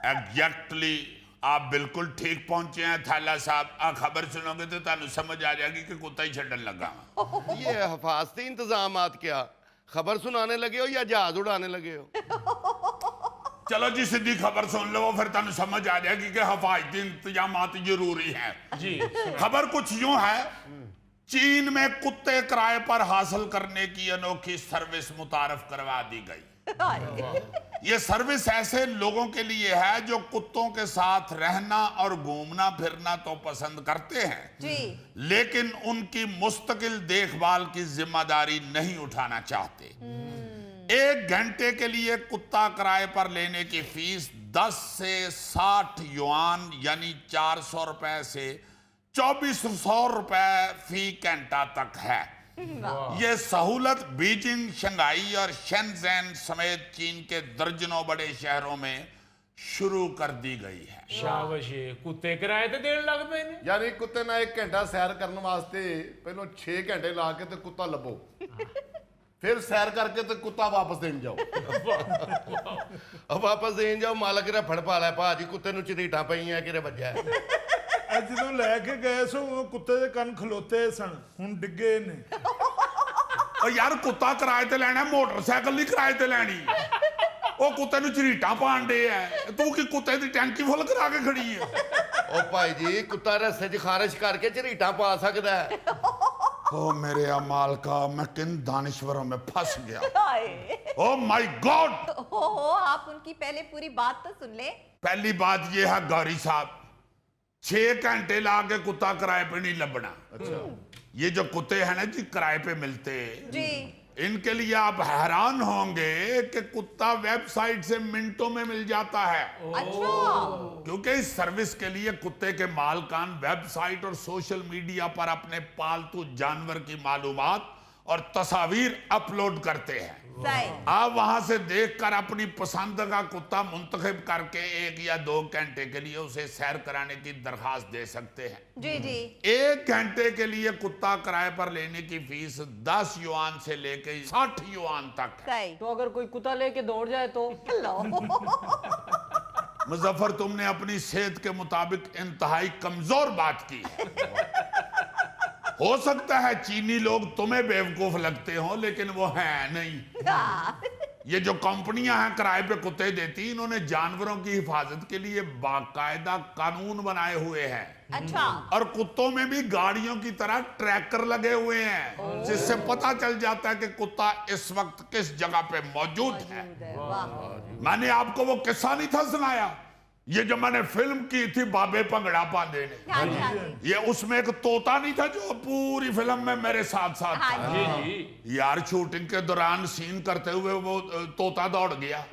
एग्जैक्टली, आप बिल्कुल ठीक पहुंचे हैं थैला साहब। खबर सुनोगे तो तुहानू समझ आ जाएगी कि कुत्ता ही छड़न लगा। ये हिफाजती इंतजामात क्या? खबर सुनाने लगे हो या जहाज उड़ाने लगे हो? चलो जी, सीधी खबर सुन लो, फिर तुहानू समझ आ जाएगी कि हिफाजती इंतजामात जरूरी हैं। जी। खबर कुछ यूं है, चीन में कुत्ते किराए पर हासिल करने की अनोखी सर्विस मुतारफ करवा दी गई। ये सर्विस ऐसे लोगों के लिए है जो कुत्तों के साथ रहना और घूमना फिरना तो पसंद करते हैं जी, लेकिन उनकी मुस्तकिल देखभाल की जिम्मेदारी नहीं उठाना चाहते। 1 घंटे के लिए कुत्ता किराए पर लेने की फीस 10 से 60 युआन यानी 400 रुपए से 2400 रुपए फी घंटा तक है। ये सहूलत बीजिंग, शंघाई और शेनज़ेन समेत चीन के दर्जनों बड़े शहरों में शुरू कर दी गई है। शाबाश, कुत्ते किराए ते देने लग पे ने। यानी कुत्ते ना 1 घंटा सैर करने वास्ते पहले 6 घंटे ला के तो कुत्ता लभो, फिर सैर करके तो कुत्ता वापस देन जाओ। अब वापस देन जाओ, मालक ने फड़ पा लिया, भाजी कुत्ते नु झरीटां पईयां किरे वज्जा है। ਜਦੋਂ ਲੈ ਕੇ ਗਏ ਸੋ ਉਹ ਕੁੱਤੇ ਦੇ ਕੰਨ ਖਲੋਤੇ ਸਨ, ਹੁਣ ਡਿੱਗੇ ਨੇ। और यार, कुत्ता किराए ते लेना, मोटरसाइकिल नहीं किराए ते लेनी। ਉਹ ਕੁੱਤੇ ਨੂੰ ਝਰੀਟਾਂ ਪਾਣ ਦੇ ਹੈ, ਤੂੰ ਕੀ ਕੁੱਤੇ ਦੀ ਟੈਂਕੀ ਫੁੱਲ ਕਰਾ ਕੇ ਖੜੀ ਹੈ? ओ भाई जी, कुत्ता रस्ते च खारिश करके झरीटां पा सकदा है। ओ मेरे अमाल का, मैं किन दानिश्वरों में फंस गया। Oh my God. हो, आप उनकी पहले पूरी बात तो सुन ले। पहली बात ये है गौरी साहब, 6 घंटे ला के कुत्ता किराए पे नहीं लबना। अच्छा, ये जो कुत्ते हैं ना जी किराए पे मिलते जी, इनके लिए आप हैरान होंगे कि कुत्ता वेबसाइट से मिनटों में मिल जाता है। अच्छा, क्योंकि इस सर्विस के लिए कुत्ते के मालकान वेबसाइट और सोशल मीडिया पर अपने पालतू जानवर की मालूमात और तस्वीर अपलोड करते हैं। सही। आप वहां से देखकर अपनी पसंद का कुत्ता मुंतखब करके 1 या 2 घंटे के लिए उसे सैर कराने की दरखास्त दे सकते हैं। जी जी। 1 घंटे के लिए कुत्ता किराए पर लेने की फीस 10 युआन से लेकर 60 युआन तक है। सही। तो अगर कोई कुत्ता लेके दौड़ जाए तो मुजफ्फर, तुमने अपनी सेहत के मुताबिक इंतहाई कमजोर बात की है। हो सकता है चीनी लोग तुम्हें बेवकूफ लगते हो, लेकिन वो हैं नहीं। ये जो कंपनियां हैं किराए पे कुत्ते देती, इन्होंने जानवरों की हिफाजत के लिए बाकायदा कानून बनाए हुए हैं। अच्छा। और कुत्तों में भी गाड़ियों की तरह ट्रैकर लगे हुए हैं, जिससे पता चल जाता है कि कुत्ता इस वक्त किस जगह पे मौजूद है। वाह। मैंने आपको वो किस्सा नहीं था सुनाया ये जो मैंने फिल्म की थी बाबे भंगड़ा पांदे ने, हाँ जी, हाँ जी। ये उसमें एक तोता नहीं था जो पूरी फिल्म में मेरे साथ साथ था? हाँ जी। यार शूटिंग के दौरान सीन करते हुए वो तोता दौड़ गया।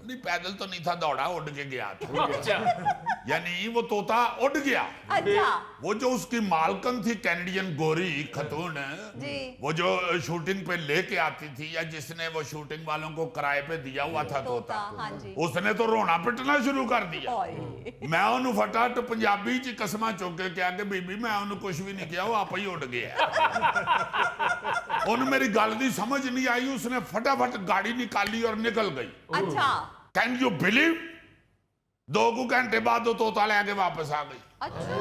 नहीं पैदल तो नहीं था, दौड़ा, उड़ के गया था। यानी वो तोता उड़ गया। अच्छा। वो जो उसकी मालकन थी कैनेडियन गोरी खतून, जी। वो जो शूटिंग पे लेके आती थी या जिसने वो शूटिंग वालों को किराए पे दिया हुआ था तोता, हाँ जी। उसने तो रोना पिटना शुरू कर दिया। ओए। मैं उन्हें फटाफट पंजाबी च कसमा चुक के क्या कि बीबी मैं उन्हें कुछ भी नहीं किया, वो आप ही उड़ गया। उन्हें मेरी गल दी समझ नहीं आई, उसने फटाफट गाड़ी निकाली और निकल गई। अच्छा। Can you believe? 2 घंटे बाद वो तोता लेके वापस आ गई। अच्छा।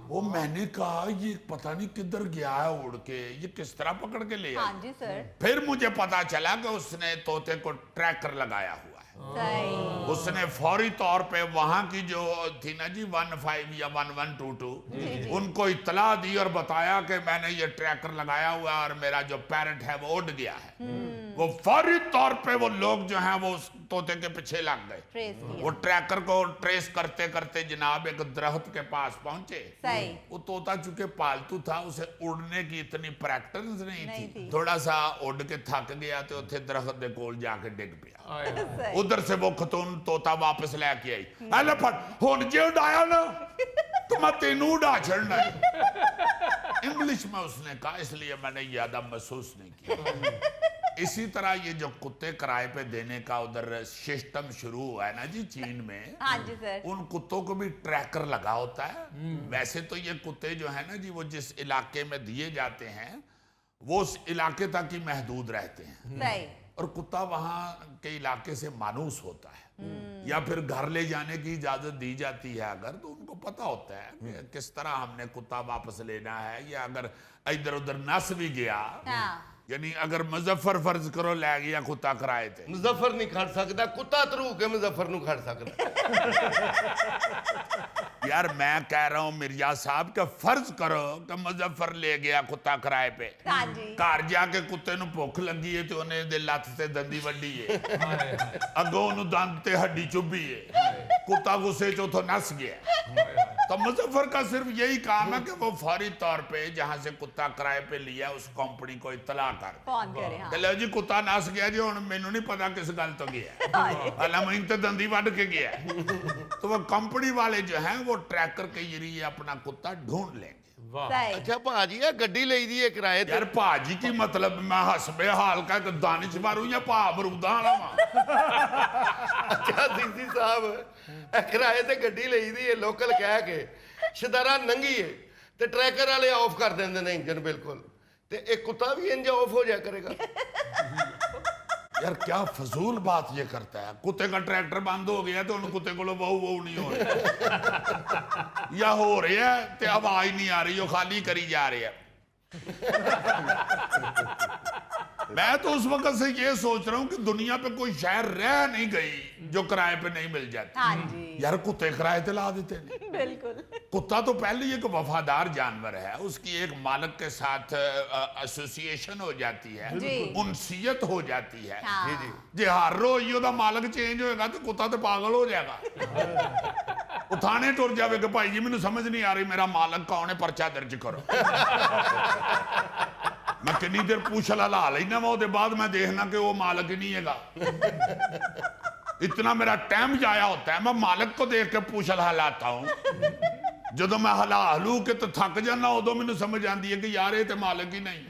वो मैंने कहा ये पता नहीं किधर गया है उड़ के, ये किस तरह पकड़ के ले आया। हाँ जी सर। फिर मुझे पता चला कि उसने तोते को ट्रैकर लगाया हुआ है। सही। उसने फौरी तौर पे वहां की जो थी ना जी 15 या 1122 उनको इतला दी और बताया कि मैंने ये ट्रैकर लगाया हुआ है और मेरा जो पैरेट है वो उड़ गया है। वो फौरी तौर पे वो लोग जो हैं वो उस तोते के पीछे लग गए। ट्रेस किया। वो ट्रैकर को ट्रेस करते करते जनाब एक दरख्त के पास पहुंचे। सही। वो तोता चूंकि पालतू था, उसे उड़ने की इतनी प्रैक्टिस नहीं नहीं थी। थी। थोड़ा सा उड़ के थक गया तो उथे दरख्त के कोल जाके डिग पिया। सही। उधर से वो खतून तोता वापस लेके आई। अले फट हुन जे उड़ाया ना तो मैं तेनू उड़ा छड़ना है। इंग्लिश में उसने कहा, इसलिए मैंने ज्यादा महसूस नहीं किया। इसी तरह ये जो कुत्ते किराए पे देने का उधर सिस्टम शुरू हुआ है ना जी चीन में, हाँ जी सर। उन कुत्तों को भी ट्रैकर लगा होता है। वैसे तो ये कुत्ते जो है ना जी वो जिस इलाके में दिए जाते हैं वो उस इलाके तक ही महदूद रहते हैं सही। और कुत्ता वहां के इलाके से मानूस होता है या फिर घर ले जाने की इजाजत दी जाती है अगर, तो उनको पता होता है कि किस तरह हमने कुत्ता वापस लेना है। या अगर इधर उधर नस भी गया, हाँ। यानी अगर मुजफ्फर फर्ज करो ले गया कुत्ता किराए थे, मुजफ्फर नहीं खड़ सकता, कुत्ता तरू के मुजफ्फर नु खड़ सकता। यार मैं कह रहा हूं मिर्जा साहब का फर्ज करो कि मुजफ्फर ले गया कुत्ता किराए पे, हाँ जी। घर जाके कुत्ते नु भुख लगी है तो उन्हें दे लत ते दंदी वड्डी है, अगों उन्हें दंद ते हड्डी चुभी है, कुत्ता गुस्से चो तो नस गया। तो मुजफ्फर का सिर्फ यही काम है कि वो फौरी तौर पे जहां से कुत्ता किराए पे लिया उस कंपनी को इत्तला कर फोन करे। हाँ। लो जी कुत्ता नस गया जी, हुण मैनू नहीं पता किस गल तो गया, हालां मैं तो दंदी वड के गया। तो वो कंपनी वाले जो हैं वो ट्रैकर के जरिए अपना कुत्ता ढूंढ लेंगे। सही। अच्छा भाजी ये गड्डी ਲਈ ਦੀ ਹੈ ਕਿਰਾਏ ਤੇ? यार भाजी की मतलब मैं हसबे हाल का एक दानिश मारू या भा अमरूदा वाला वा। ਅੱਛਾ ਸੀਸੀ ਸਾਹਿਬ ਇਹ ਕਿਰਾਏ ਤੇ ਗੱਡੀ ਲਈ ਦੀ ਹੈ ਲੋਕਲ ਕਹਿ ਕੇ ਸ਼ਦਾਰਾ ਨੰਗੀ ਹੈ ਤੇ ਟਰੈਕਰ ਵਾਲੇ ਆਫ ਕਰ ਦਿੰਦੇ ਨੇ ਇੰਜਨ ਬਿਲਕੁਲ, ਤੇ ਇਹ ਕੁੱਤਾ ਵੀ ਇੰਜ ਆਫ ਹੋ ਜਾਇਆ ਕਰੇਗਾ। यार क्या फजूल बात ये करता है, कुत्ते का ट्रैक्टर बंद हो गया तो उन कुत्ते को बहु बहु नहीं हो रहा या हो रहा है तो आवाज नहीं आ रही, वो खाली करी जा रहे हैं। मैं तो उस वक्त से ये सोच रहा हूं कि दुनिया पे कोई शहर रह नहीं गई जो किराए पे नहीं मिल जाती। हाँ जी। यार कुत्ते किराए पे ला देते हैं। बिल्कुल। कुत्ता तो पहले ही एक वफादार जानवर है, उसकी एक मालिक के साथ एसोसिएशन हो जाती है, जी। उनसीयत हो जाती है। हाँ। ਜੀ ਜੀ जे हर रोज ही ओदा मालिक चेंज होएगा तो कुत्ता तो पागल हो जाएगा। वो थाने टुर जावे कि भाई जी मैनू समझ नहीं आ रही मेरा मालिक कौन है, पर्चा दर्ज करो। मैं कितनी देर पूछ ला लेना वा, उसके बाद मैं देखना कि वो मालिक ही नहीं है। इतना मेरा टाइम जाया होता है, मैं मालिक को देख के पूछ हलाता हूं। जो मैं हला हलू के तो थक जाना उदो मैनू समझ आती है कि यार ये तो मालिक ही नहीं।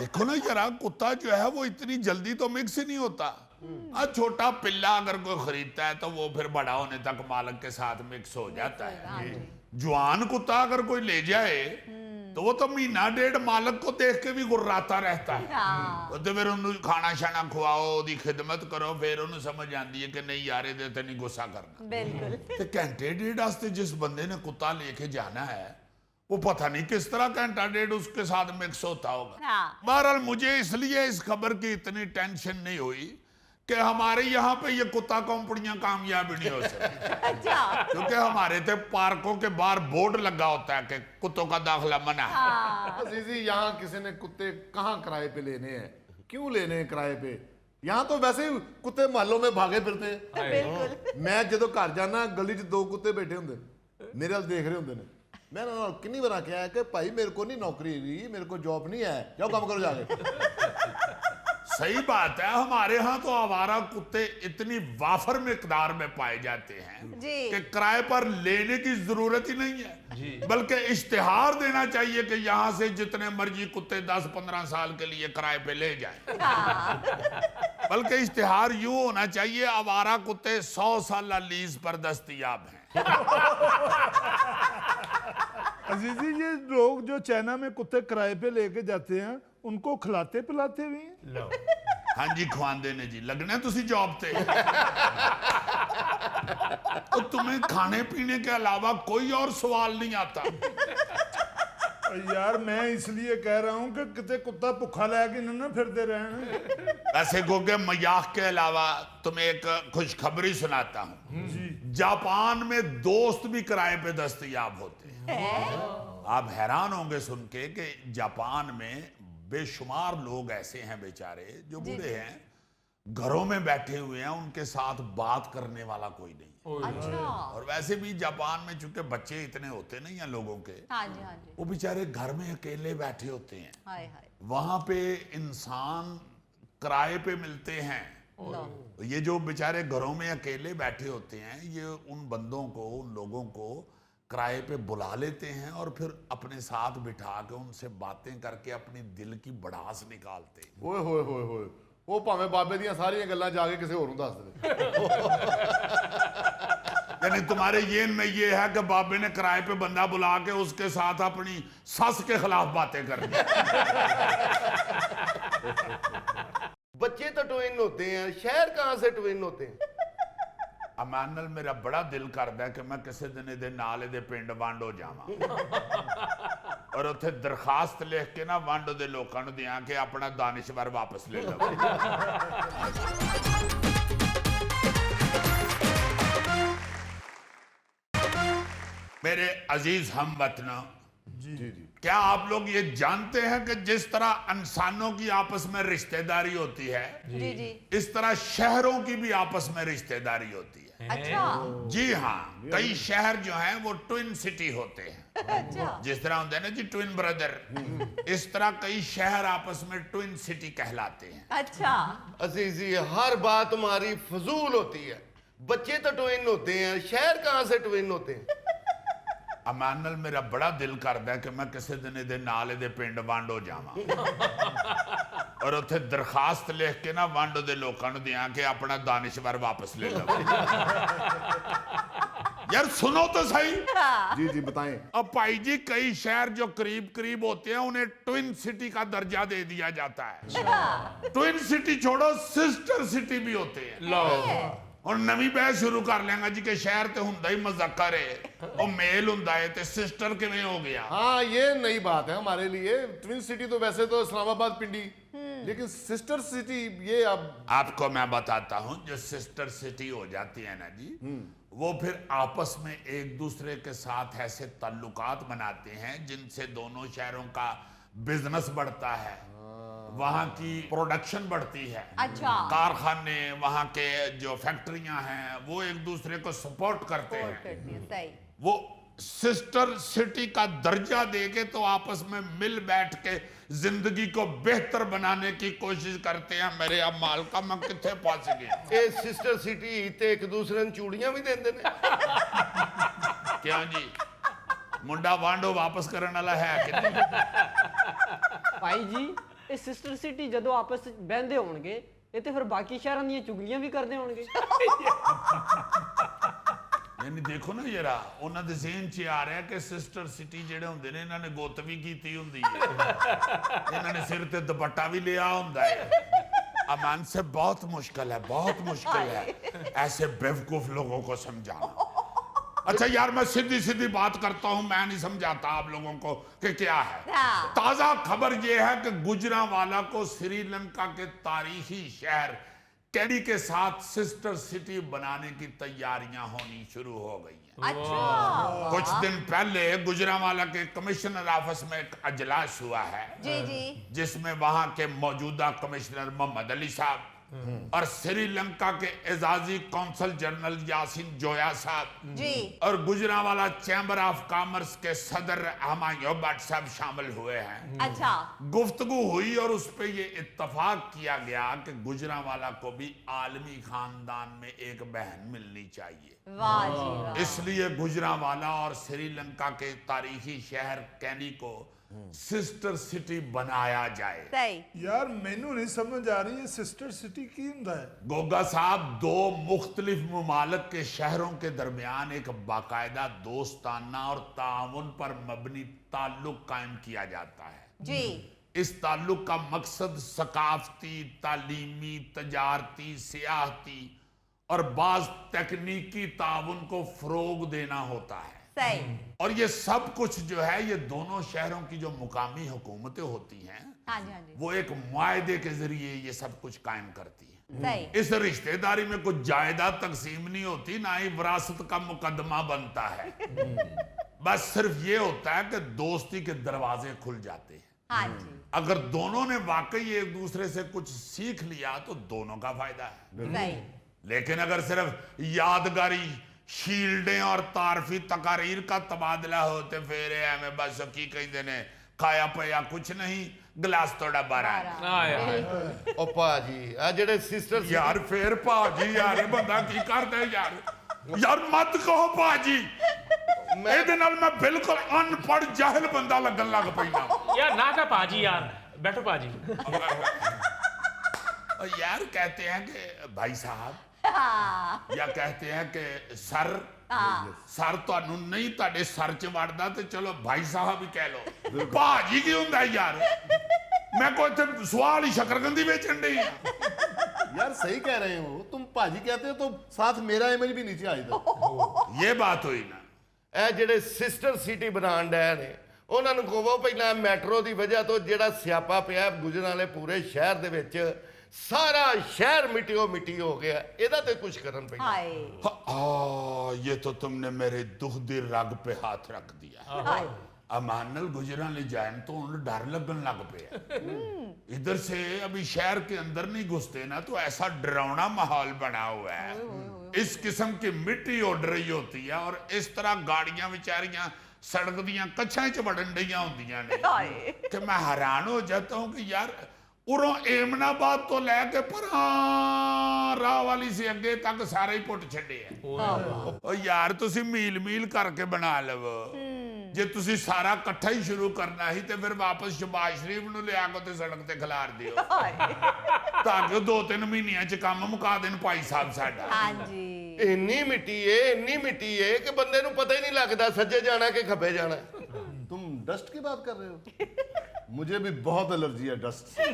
देखो ना यार कुत्ता जो है वो इतनी जल्दी तो मिक्स ही नहीं होता। छोटा पिल्ला अगर कोई खरीदता है तो वो फिर बड़ा होने तक मालिक के साथ मिक्स हो जाता है। जवान कुत्ता अगर कोई ले जाए तो वो तो महीना डेढ़ मालिक को देख के भी गुर्राता रहता है। हाँ। तो फिर उन्हें खाना शाना खुआओ, ओदी खिदमत करो, फिर उन्हें समझ आती है कि नहीं यार ये तो नहीं गुस्सा करना। बिल्कुल। तो घंटे डेढ़ वास्ते जिस बंदे ने कुत्ता लेके जाना है वो पता नहीं किस तरह घंटा डेढ़ उसके साथ मिक्स होता होगा। हाँ। बहरहाल मुझे इसलिए इस खबर की इतनी टेंशन नहीं हुई कि हमारे यहाँ पे ये कुत्ता कंपनियां कामयाब नहीं हो सकती। अच्छा। क्योंकि हमारे तो पार्कों के बाहर बोर्ड लगा होता है कि कुत्तों का दाखिला मना है। हाँ। अजीजी यहाँ किसी ने कुत्ते कहाँ किराए पे लेने हैं, क्यों लेने हैं किराए पे, यहाँ तो वैसे ही कुत्ते मोहल्लों में भागे फिरते हैं। बिल्कुल मैं जो घर जाना गली च 2 कुत्ते बैठे होंगे मेरे वाल देख रहे होंगे ने मैं उन्होंने कितनी बार आख्या है कि भाई मेरे को नहीं नौकरी रही, मेरे को जॉब नहीं है, जाओ काम करो जाके। सही बात है, हमारे यहाँ तो आवारा कुत्ते इतनी वाफर मिकदार में पाए जाते हैं जी। कि किराए पर लेने की जरूरत ही नहीं है, बल्कि इश्तिहार देना चाहिए कि यहाँ से जितने मर्जी कुत्ते 10-15 साल के लिए किराए पे ले जाएं। बल्कि इश्तिहार यूं होना चाहिए, आवारा कुत्ते 100 साल लीज पर दस्तयाब हैं। अजीजी, ये लोग जो चाइना में कुत्ते किराए पे लेके जाते हैं उनको खिलाते पिलाते भी हैं? हाँ जी, खुआंदे ने जी, लगना तुसी जॉब ते। तो तुम्हें खाने पीने के अलावा कोई और सवाल नहीं आता? यार मैं इसलिए कह रहा हूँ कि कितने कुत्ता भुखा लैके ना फिरते रहे। वैसे गोगे मजाक के अलावा तुम्हें एक खुशखबरी सुनाता हूँ। जापान में दोस्त भी किराए पे दस्तयाब होते हैं। आप हैरान होंगे सुन के कि जापान में बेशुमार लोग ऐसे हैं बेचारे जो बूढ़े हैं, घरों में बैठे हुए हैं, उनके साथ बात करने वाला कोई नहीं। अच्छा। और वैसे भी जापान में चूंकि बच्चे इतने होते नहीं हैं लोगों के, हाँ जी हाँ जी। वो बेचारे घर में अकेले बैठे होते हैं। हाय हाय। वहां पे इंसान किराए पे मिलते हैं। लो। ये जो बेचारे घरों में अकेले बैठे होते हैं, ये उन बंदों को, उन लोगों को किराए पे बुला लेते हैं और फिर अपने साथ बिठा के उनसे बातें करके अपनी दिल की भड़ास निकालते हैं। ओए होए होए होए, वो भावें बाबे दियां सारियां गल्लां जाके किसी होर नूं दस दे। यानी तुम्हारे येन में ये है कि बाबे ने किराए पे बंदा बुला के उसके साथ अपनी सस के खिलाफ बातें करनी। बच्चे तो ट्विन होते हैं, शहर कहाँ से ट्विन होते हैं? अमानल, मेरा बड़ा दिल करदा है कि मैं किसी दिन इहदे नाल इहदे पिंड वांडो जावां और उत्थे दरखास्त लिख के ना वांडो दे लोकां नूं दियां कि अपना दानिशवर वापस ले लो। मेरे अजीज हमवतनों, जी जी, क्या आप लोग ये जानते हैं कि जिस तरह इंसानों की आपस में रिश्तेदारी होती है, जी जी। इस तरह शहरों की भी आपस में रिश्तेदारी होती है। अच्छा। जी हाँ, कई शहर जो हैं वो ट्विन सिटी होते हैं। अच्छा। जिस तरह होते हैं ना जी ट्विन ब्रदर, इस तरह कई शहर आपस में ट्विन सिटी कहलाते हैं। अच्छा। अजीजी, हर बात हमारी फजूल होती है। बच्चे तो ट्विन होते हैं, शहर कहाँ से ट्विन होते हैं? अमानल, मेरा बड़ा दिल करदा है कि मैं किसी दिन इहदे नाल इहदे पिंड वांडो जावां और उत्थे दरखास्त लिख के ना वांडो दे लोकां नूं दियां कि अपना दानिशवर वापस ले लो। यार सुनो तो सही। जी जी बताएं। अब भाई जी, कई शहर जो करीब करीब होते हैं उन्हें ट्विन सिटी का दर्जा दे दिया जाता है। ट्विन सिटी छोड़ो, सिस्टर सिटी भी होते हैं। और नवी बहस शुरू कर लेंगा जी कि शहर तो हुंदा ही मज़क्कर है, और मेल हुंदा है ते सिस्टर किवें हो गया। हाँ, ये नई बात है हमारे लिए। ट्विन सिटी तो वैसे तो इस्लामाबाद पिंडी, लेकिन सिस्टर सिटी ये अब आपको मैं बताता हूं, जो सिस्टर सिटी हो जाती है ना जी, वो फिर आपस में एक दूसरे के साथ ऐसे ताल्लुकात बनाते हैं जिनसे दोनों शहरों का बिजनेस बढ़ता है, वहां की प्रोडक्शन बढ़ती है। अच्छा। कारखाने, वहां के जो फैक्ट्रियां हैं, वो एक दूसरे को सपोर्ट करते हैं। सही। वो सिस्टर सिटी का दर्जा देके तो आपस में मिल बैठ के जिंदगी को बेहतर बनाने की कोशिश करते हैं। मेरे अब माल का मैं कितने पास गया। ये सिस्टर सिटी ते एक दूसरे ਨੂੰ ਚੂੜੀਆਂ भी देंदे ने। क्यों जी, मुंडा वांडो वापस करने वाला है कि नहीं? भाई जी, ਇਹ ਸਿਸਟਰ ਸਿਟੀ ਜਦੋਂ ਆਪਸ ਵਿੱਚ ਬਹਿੰਦੇ ਹੋਣਗੇ, ਇਹ ਤੇ ਫਿਰ ਬਾਕੀ ਸ਼ਹਿਰਾਂ ਦੀਆਂ ਚੁਗਲੀਆਂ ਵੀ ਕਰਦੇ ਹੋਣਗੇ। यानी देखो ना जरा, उन्होंने दे ज़हन च आ रहा है कि सिस्टर सिटी जेड़े होंदे ने, इन्होंने गुत भी कीती हुंदी है, इन्होंने सिर ते दुपट्टा भी लिया हुंदा है। अमान से बहुत मुश्किल है, बहुत मुश्किल है ऐसे बेवकूफ लोगों को समझाना। अच्छा यार, मैं सीधी सीधी बात करता हूं, मैं नहीं समझाता आप लोगों को कि क्या है। ताजा खबर यह है कि गुजरांवाला को श्रीलंका के तारीखी शहर कैडी के साथ सिस्टर सिटी बनाने की तैयारियां होनी शुरू हो गई हैं। अच्छा। कुछ दिन पहले गुजरांवाला के कमिश्नर ऑफिस में एक अजलास हुआ है, जी जी। जिसमें वहां के मौजूदा कमिश्नर मोहम्मद अली साहब, और श्रीलंका के एजाजी कौंसल जनरल यासीन जोया साहब जी और गुजरांवाला चैम्बर ऑफ कॉमर्स के सदर हुमायूं भट्ट साहब शामिल हुए हैं। अच्छा गुफ्तगू हुई और उस पे ये इत्तफाक किया गया कि गुजरांवाला को भी आलमी खानदान में एक बहन मिलनी चाहिए। वाह जी वाह। इसलिए गुजरांवाला और श्रीलंका के तारीखी शहर कैनी को सिस्टर सिटी बनाया जाए। सही। यार मैनू नहीं समझ आ रही है सिस्टर सिटी की हुंदा है। गोगा साहब, दो मुख्तलिफ ममालिक के शहरों के दरमियान एक बाकायदा दोस्ताना और ताउन पर मबनी ताल्लुक कायम किया जाता है। जी इस ताल्लुक का मकसद सकाफती, तालीमी, तजारती, सियाहती और बाज तकनीकी ताउन को फरोग देना होता है। सही। और ये सब कुछ जो है ये दोनों शहरों की जो मुकामी हुकूमतें होती हैं हाँ जी हाँ जी। वो एक मुआहदे के जरिए ये सब कुछ कायम करती है। सही। इस रिश्तेदारी में कुछ जायदाद तकसीम नहीं होती, ना ही विरासत का मुकदमा बनता है। बस सिर्फ ये होता है कि दोस्ती के दरवाजे खुल जाते हैं। हाँ जी। अगर दोनों ने वाकई एक दूसरे से कुछ सीख लिया तो दोनों का फायदा है। सही। लेकिन अगर सिर्फ यादगारी शील्डें और तारफी तकारीर का तबादला होते फिर हमें बस की कहते ने खाया पिया कुछ नहीं, गिलास थोड़ा बारा ओ भाजी आ जेडे सिस्टर यार फिर भाजी यार बंदा की करता है यार। यार मत कहो भाजी, ਇਹਦੇ ਨਾਲ मैं बिल्कुल अनपढ़ जाहिल बंदा लगन लग पैना। यार ना का पाजी यार, बैठो पाजी। यार कहते हैं कि भाई साहब हाँ। या कहते हैं कि सर सर ਤੁਹਾਨੂੰ ਨਹੀਂ ਤੁਹਾਡੇ ਸਰ ਚ ਵੜਦਾ ਤੇ ਚਲੋ ਭਾਈ ਸਾਹਿਬ ਹੀ ਕਹਿ ਲਓ। ਭਾਜੀ ਕੀ ਹੁੰਦਾ ਯਾਰ, मैं को ਇੱਥੇ ਸਵਾਲ ਹੀ ਸ਼ਕਰਕੰਦੀ ਵੇਚਣ ਡਈ ਆ। यार सही कह रहे हो तुम, भाजी कहते हो तो साथ मेरा इमेज भी नीचे आ जाता। ये बात हुई ना। ਇਹ ਜਿਹੜੇ ਸਿਸਟਰ ਸਿਟੀ ਬਣਾਉਣ ਡਏ ਨੇ ਉਹਨਾਂ ਨੂੰ ਕਹੋ ਪਹਿਲਾਂ ਮੈਟਰੋ ਦੀ ਵਜ੍ਹਾ ਤੋਂ ਜਿਹੜਾ ਸਿਆਪਾ ਪਿਆ ਗੁਜਰਾਂ ਵਾਲੇ ਪੂਰੇ ਸ਼ਹਿਰ ਦੇ ਵਿੱਚ ਸਾਰਾ ਸ਼ਹਿਰ ਮਿੱਟੀਓ ਮਿੱਟੀ ਹੋ ਗਿਆ, ਇਹਦਾ ਤੇ ਕੁਝ ਕਰਨ ਪਈ। हाय। ये तो तुमने मेरे दुख दी रग पे हाथ रख दिया। हाय। अमानल गुजरा ले जाए तो उन्हें डर लगन लग पे। इधर से अभी शहर के अंदर नहीं घुसते ना तो ऐसा डरावना माहौल बना हुआ है। इस किस्म की मिट्टी उड़ रही होती है और इस तरह गाड़ियां बेचारियां सड़क दियां कच्छां च वड़न डईयां होंदियां ने कि मैं हैरान हो जाता हूं कि यार उरों एमनाबाद तो लैके परां राह वाली से अगे तक सारे ही पुट छड़े हैं। ओ यार तुसी मील मील करके बना लवो, जे तुसी सारा इकट्ठा ही शुरू करना ही ते फिर वापस शहबाज शरीफ नूं लिया के ते सड़क ते खिलार दियो ताकि 2-3 महीनियां च काम मुका देन भाई साहब साडा। हाँ जी। ਇੰਨੀ ਮਿੱਟੀ ਹੈ कि बंदे ਨੂੰ पता ही नहीं लगता सज्जे जाना कि खब्बे जाना। तुम डस्ट की बात कर रहे हो? मुझे भी बहुत एलर्जी है डस्ट से।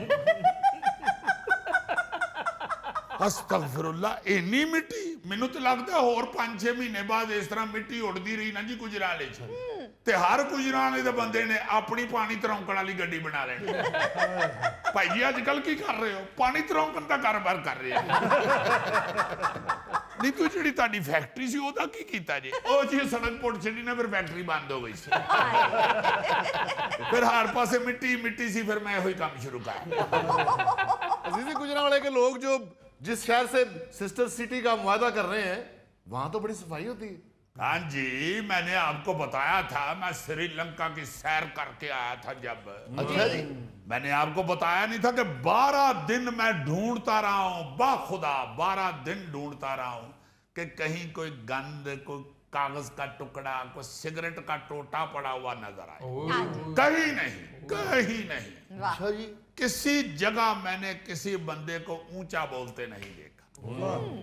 अस्तगफिरुल्लाह, इन्नी मिट्टी मैनू तो लगता होर 5-6 महीने बाद इस तरह मिट्टी उड़दी रही ना जी गुजराले च ते हर गुजराले दे बंदे ने अपनी पानी तरौंकण वाली गड्डी बना लेनी। भाई जी अजकल की कर रहे हो, पानी तरौंकण का कारोबार कर रहे हो। नहीं तो जी ताड़ी फैक्ट्री सी ओदा की कीता जी? ओ जी सड़क पुट छड़ी ना फिर फैक्ट्री बंद हो गई सी। फिर हर पासे मिट्टी मिट्टी सी, फिर मैं वही काम शुरू कर। अजीजी गुजरांवाले के लोग जो जिस शहर से सिस्टर सिटी का मुआहदा कर रहे हैं वहां तो बड़ी सफाई होती है। हाँ जी, मैंने आपको बताया था मैं श्रीलंका की सैर करके आया था जब। अच्छा जी। मैंने आपको बताया नहीं था कि 12 दिन मैं ढूंढता रहा हूं, बाखुदा 12 दिन ढूंढता रहा हूं कि कहीं कोई गंद, कोई कागज का टुकड़ा, कोई सिगरेट का टोटा पड़ा हुआ नजर आए। कहीं नहीं, कहीं नहीं। अच्छा जी। किसी जगह मैंने किसी बंदे को ऊंचा बोलते नहीं देखा।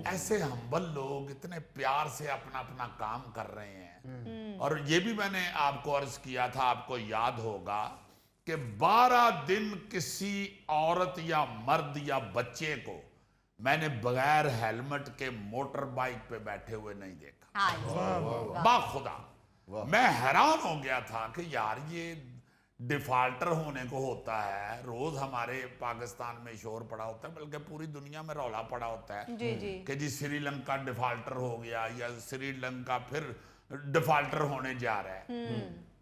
ऐसे हम्बल लोग इतने प्यार से अपना अपना काम कर रहे हैं। और ये भी मैंने आपको अर्ज किया था, आपको याद होगा कि 12 दिन किसी औरत या मर्द या बच्चे को मैंने बगैर हेलमेट के मोटर बाइक पे बैठे हुए नहीं देखा। बाखुदा मैं हैरान हो गया था कि यार ये डिफाल्टर होने को होता है। रोज हमारे पाकिस्तान में शोर पड़ा होता है, बल्कि पूरी दुनिया में रौला पड़ा होता है कि जी श्रीलंका डिफाल्टर हो गया या श्रीलंका फिर डिफाल्टर होने जा रहा है।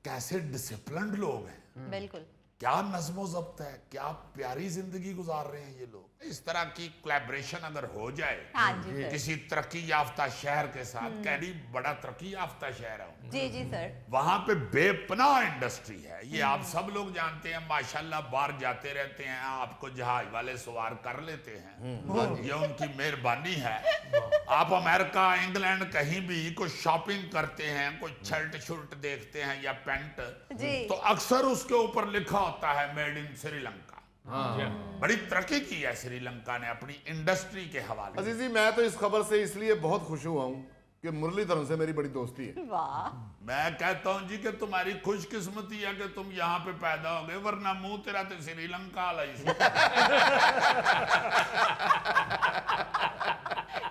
कैसे डिसिप्लिन्ड लोग हैं। बिल्कुल। क्या नज़्मो ज़ब्त है, क्या प्यारी जिंदगी गुजार रहे हैं ये लोग। इस तरह की कोलैबोरेशन अगर हो जाए हाँ जी सर। किसी तरक्की याफ्ता शहर के साथ, कैडी बड़ा तरक्की याफ्ता शहर है, जी जी सर। वहां पे बेपनाह इंडस्ट्री है, ये आप सब लोग जानते हैं। माशाल्लाह बाहर जाते रहते हैं, आपको जहाज वाले सवार कर लेते हैं, ये उनकी मेहरबानी है। आप अमेरिका, इंग्लैंड कहीं भी कोई शॉपिंग करते हैं, कोई शर्ट शर्ट देखते हैं या पैंट, जी। तो अक्सर उसके ऊपर लिखा होता है मेड इन श्रीलंका। बड़ी तरक्की की है श्रीलंका ने अपनी इंडस्ट्री के हवाले से। अजीजी, मैं तो इस खबर से इसलिए बहुत खुश हुआ हूँ कि मुरलीधरन से मेरी बड़ी दोस्ती है। वाह। मैं कहता हूं जी कि तुम्हारी खुशकिस्मती है कि तुम यहाँ पे पैदा हो गए, वरना मुंह तेरा तो श्रीलंका वाला ही।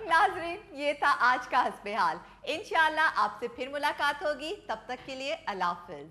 नाजरीन, ये था आज का हस्बे हाल। इंशाल्लाह आपसे फिर मुलाकात होगी, तब तक के लिए अल्लाह हाफिज।